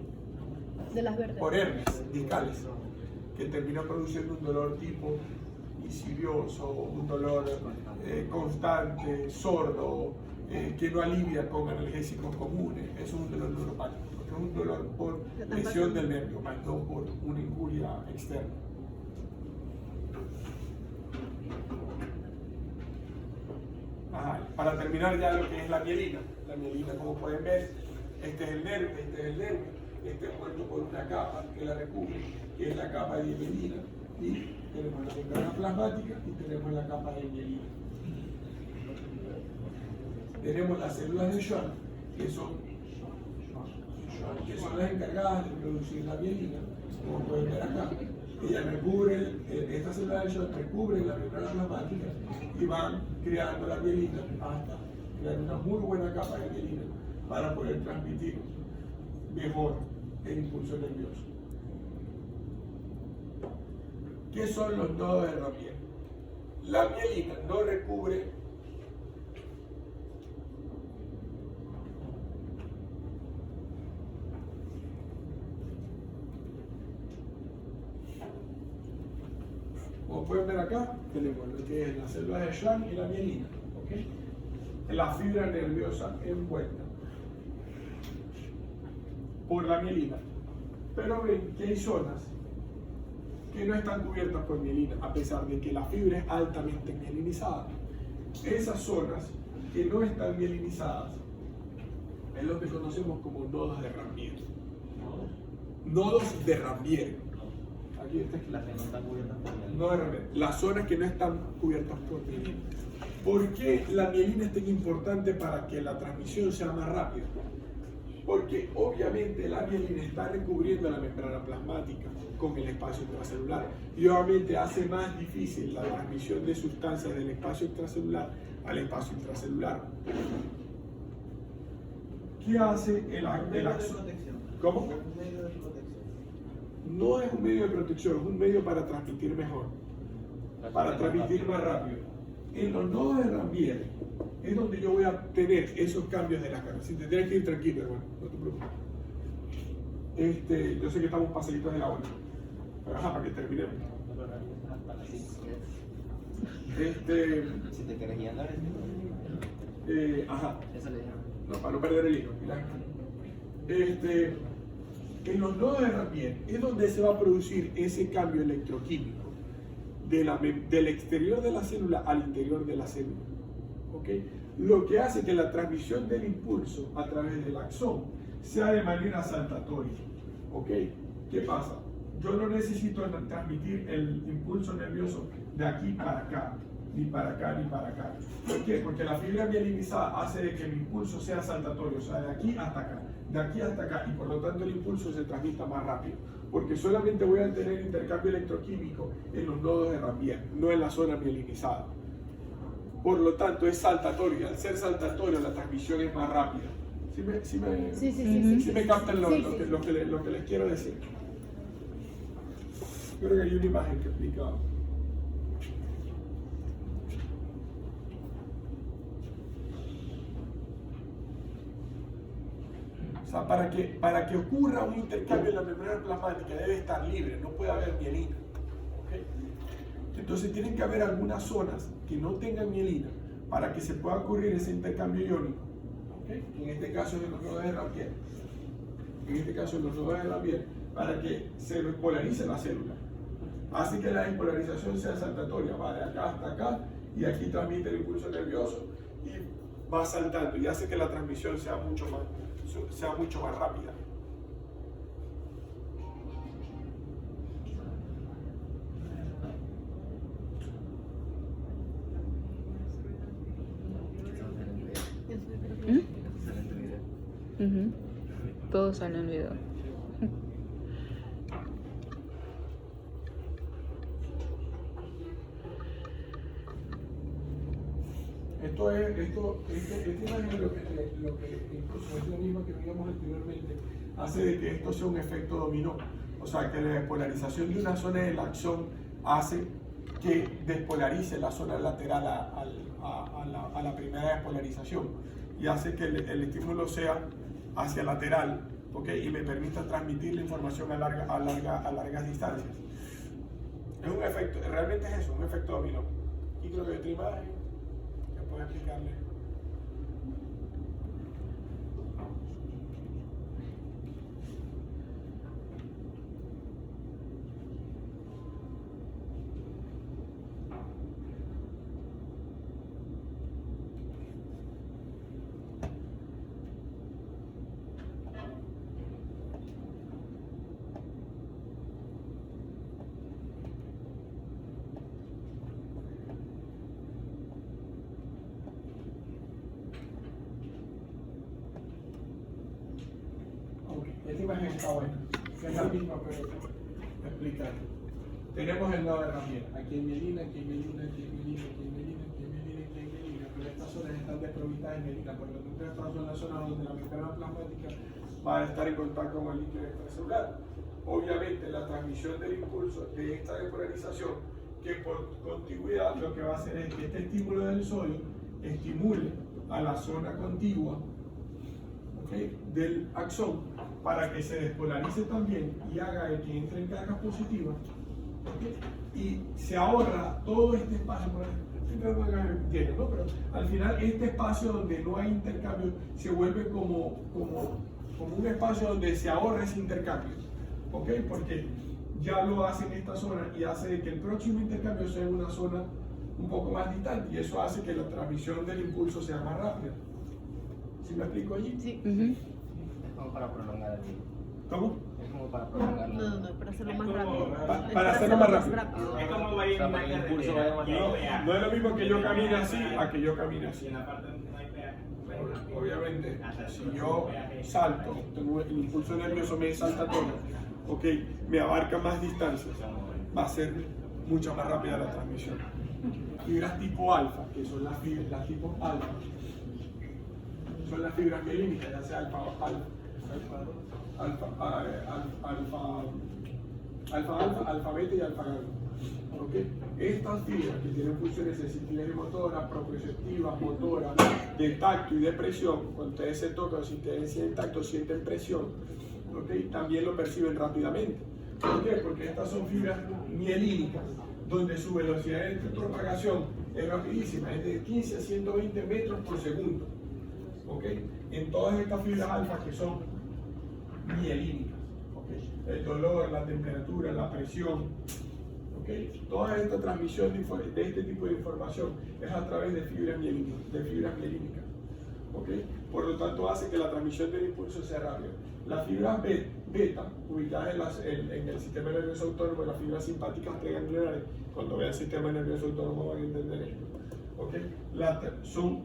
De las verdes. por hernias discales, que terminan produciendo un dolor tipo insidioso, un dolor constante, sordo, que no alivia con analgésicos comunes. Eso es un dolor neuropático, porque es un dolor por lesión del nervio, más no por una injuria externa. Ajá, para terminar ya lo que es la mielina. La mielina, como pueden ver, este es el nervio, este es envuelto por una capa que la recubre, que es la capa de mielina. Y tenemos la membrana plasmática y tenemos la capa de mielina. Tenemos las células de Schwann, que son las encargadas de producir la mielina, como pueden ver acá. Ellas recubren, estas células de Schwann recubren la membrana plasmática y van creando la mielina hasta crear una muy buena capa de mielina para poder transmitir mejor el impulso nervioso. ¿Qué son los nodos de Rabier? La mielina no recubre como pueden ver acá, tenemos lo que es la célula de Schwann y la mielina, ¿okay? La fibra nerviosa envuelta por la mielina. Pero ven que hay zonas que no están cubiertas por mielina, a pesar de que la fibra es altamente mielinizada. Esas zonas que no están mielinizadas es lo que conocemos como nodos de Rabier. Nodos de Rabier. Aquí está Las que no están cubiertas por mielina. no de Rabier. Las zonas que no están cubiertas por mielina. ¿Por qué la mielina es tan importante para que la transmisión sea más rápida? Porque obviamente la mielina está recubriendo la membrana plasmática con el espacio intracelular y obviamente hace más difícil la transmisión de sustancias del espacio extracelular al espacio intracelular. ¿Qué hace el axón? ¿Cómo? Un medio de protección. No es un medio de protección, es un medio para transmitir mejor, para transmitir más rápido. En los nodos de Rabier es donde yo voy a tener esos cambios de la cara. Si te tienes que ir tranquilo, hermano, no te preocupes. Yo sé que estamos pasaditos de la hora, pero ajá, para que terminemos. Hasta las 5. Si te quieres ir a andar, Ajá, eso le dijeron. no, para no perder el hilo. En los nodos de Rabier es donde se va a producir ese cambio electroquímico del exterior de la célula al interior de la célula. ¿Okay? Lo que hace que la transmisión del impulso a través del axón sea de manera saltatoria. ¿Okay? ¿Qué pasa? Yo no necesito transmitir el impulso nervioso de aquí para acá, ni para acá, ni para acá. ¿Por qué? Porque la fibra mielinizada hace de que el impulso sea saltatorio, o sea, de aquí hasta acá, de aquí hasta acá, y por lo tanto el impulso se transmita más rápido. Porque solamente voy a tener intercambio electroquímico en los nodos de Rabier, no en la zona mielinizada. Por lo tanto, es saltatorio, y al ser saltatorio la transmisión es más rápida. ¿Sí me captan lo que les quiero decir? Creo que hay una imagen que explica. O sea, para que ocurra un intercambio en la membrana plasmática debe estar libre, no puede haber mielina. ¿Okay? Entonces tienen que haber algunas zonas que no tengan mielina para que se pueda ocurrir ese intercambio iónico. ¿Okay? En este caso es en los nodos de Rabier. Para que se polarice la célula. Hace que la despolarización sea saltatoria, va de acá hasta acá y aquí transmite el impulso nervioso y va saltando y hace que la transmisión sea mucho más rápida. Todo sale en el video. Esta imagen es lo que incluso es lo mismo que veíamos anteriormente, hace de que esto sea un efecto dominó. O sea, que la despolarización de una zona del axón hace que despolarice la zona lateral a la primera despolarización y hace que el estímulo sea hacia lateral, ¿okay? Y me permita transmitir la información a largas distancias. Es un efecto, realmente es eso, un efecto dominó. Y creo que otra imagen que puedo explicarle. Esta imagen está buena, es la misma, pero explicar. Tenemos el nodo de Ramier, aquí en mielina, aquí en mielina, aquí en mielina, aquí en mielina, aquí en mielina, aquí en mielina, pero estas zonas están desprovistas en mielina, por lo tanto estas son las zonas donde la membrana plasmática va a estar en contacto con el líquido extracelular. Obviamente la transmisión del impulso de esta despolarización, que por contigüidad lo que va a hacer es que este estímulo del sodio estimule a la zona contigua, ¿okay?, del axón, para que se despolarice también y haga de que entre en cargas positivas, ¿okay?, y se ahorra todo este espacio. ¿No? Pero al final este espacio donde no hay intercambio se vuelve como un espacio donde se ahorra ese intercambio, ¿okay?, porque ya lo hace en esta zona y hace de que el próximo intercambio sea en una zona un poco más distante, y eso hace que la transmisión del impulso sea más rápida. ¿Sí me explico allí? Sí. Es como para prolongar el tiempo. ¿Cómo? Es como para prolongarlo. No, para hacerlo más rápido. Para hacerlo más rápido. Es como va a ir O sea, en una para que el impulso carretera vaya más y hay rápido. peaje. No es lo mismo que yo camine así a que yo camine así. Y en la parte donde no hay peaje, bueno, Obviamente, hasta el si próximo yo peaje. salto, tengo el impulso nervioso, me salta todo, ok, me abarca más distancias, va a ser mucho más rápida la transmisión. Fibras tipo alfa, que son las tipo alfa, son las fibras mielínicas, ya sea alfa beta y alfa gamma. ¿Okay? Estas fibras que tienen funciones sensitivas y motoras, proprioceptivas, motoras, de tacto y de presión, cuando ustedes se tocan o si ustedes sienten tacto, sienten presión, ¿okay?, también lo perciben rápidamente. ¿Por qué? Porque estas son fibras mielínicas, donde su velocidad de propagación es rapidísima, es de 15 a 120 metros por segundo. ¿Okay? En todas estas fibras alfa que son mielínicas, ¿okay?, el dolor, la temperatura, la presión, ¿okay?, toda esta transmisión de este tipo de información es a través de fibras mielínicas. ¿Okay? Por lo tanto hace que la transmisión del impulso sea rápida. Las fibras beta, ubicadas en el sistema nervioso autónomo, las fibras simpáticas preganglionares, cuando vean el sistema nervioso autónomo van a entender esto. ¿Okay? Son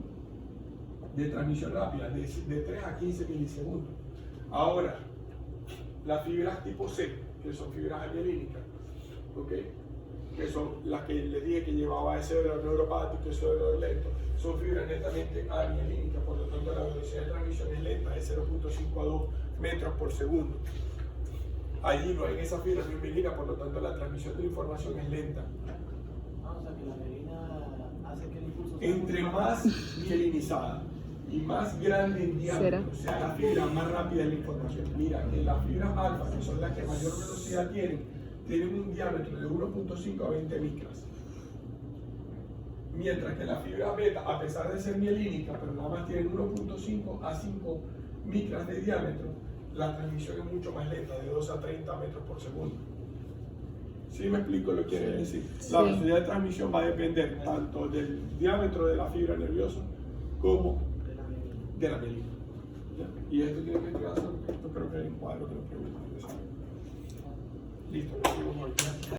de transmisión rápida, de 3 a 15 milisegundos. Ahora, las fibras tipo C, que son fibras amielínicas, ¿okay?, que son las que les dije que llevaba ese dolor neuropático, ese dolor lento, son fibras netamente amielínicas, por lo tanto la velocidad de transmisión es lenta, es 0.5 a 2 metros por segundo. Allí no hay en esa fibra mielina, por lo tanto la transmisión de la información es lenta. O sea que la mielina hace que el impulso sea Entre mucho más mielinizada y más grande en diámetro sea la fibra, más rápida es la información. Mira, que las fibras alfa, que son las que mayor velocidad tienen un diámetro de 1.5 a 20 micras. Mientras que las fibras beta, a pesar de ser mielínicas, pero nada más tienen 1.5 a 5 micras de diámetro, la transmisión es mucho más lenta, de 2 a 30 metros por segundo. ¿Sí me explico lo que quiere decir? La velocidad de transmisión va a depender tanto del diámetro de la fibra nerviosa como de la mielina. ¿Ya? Y esto tiene que estudiarse, esto creo que hay un cuadro que lo pregunta.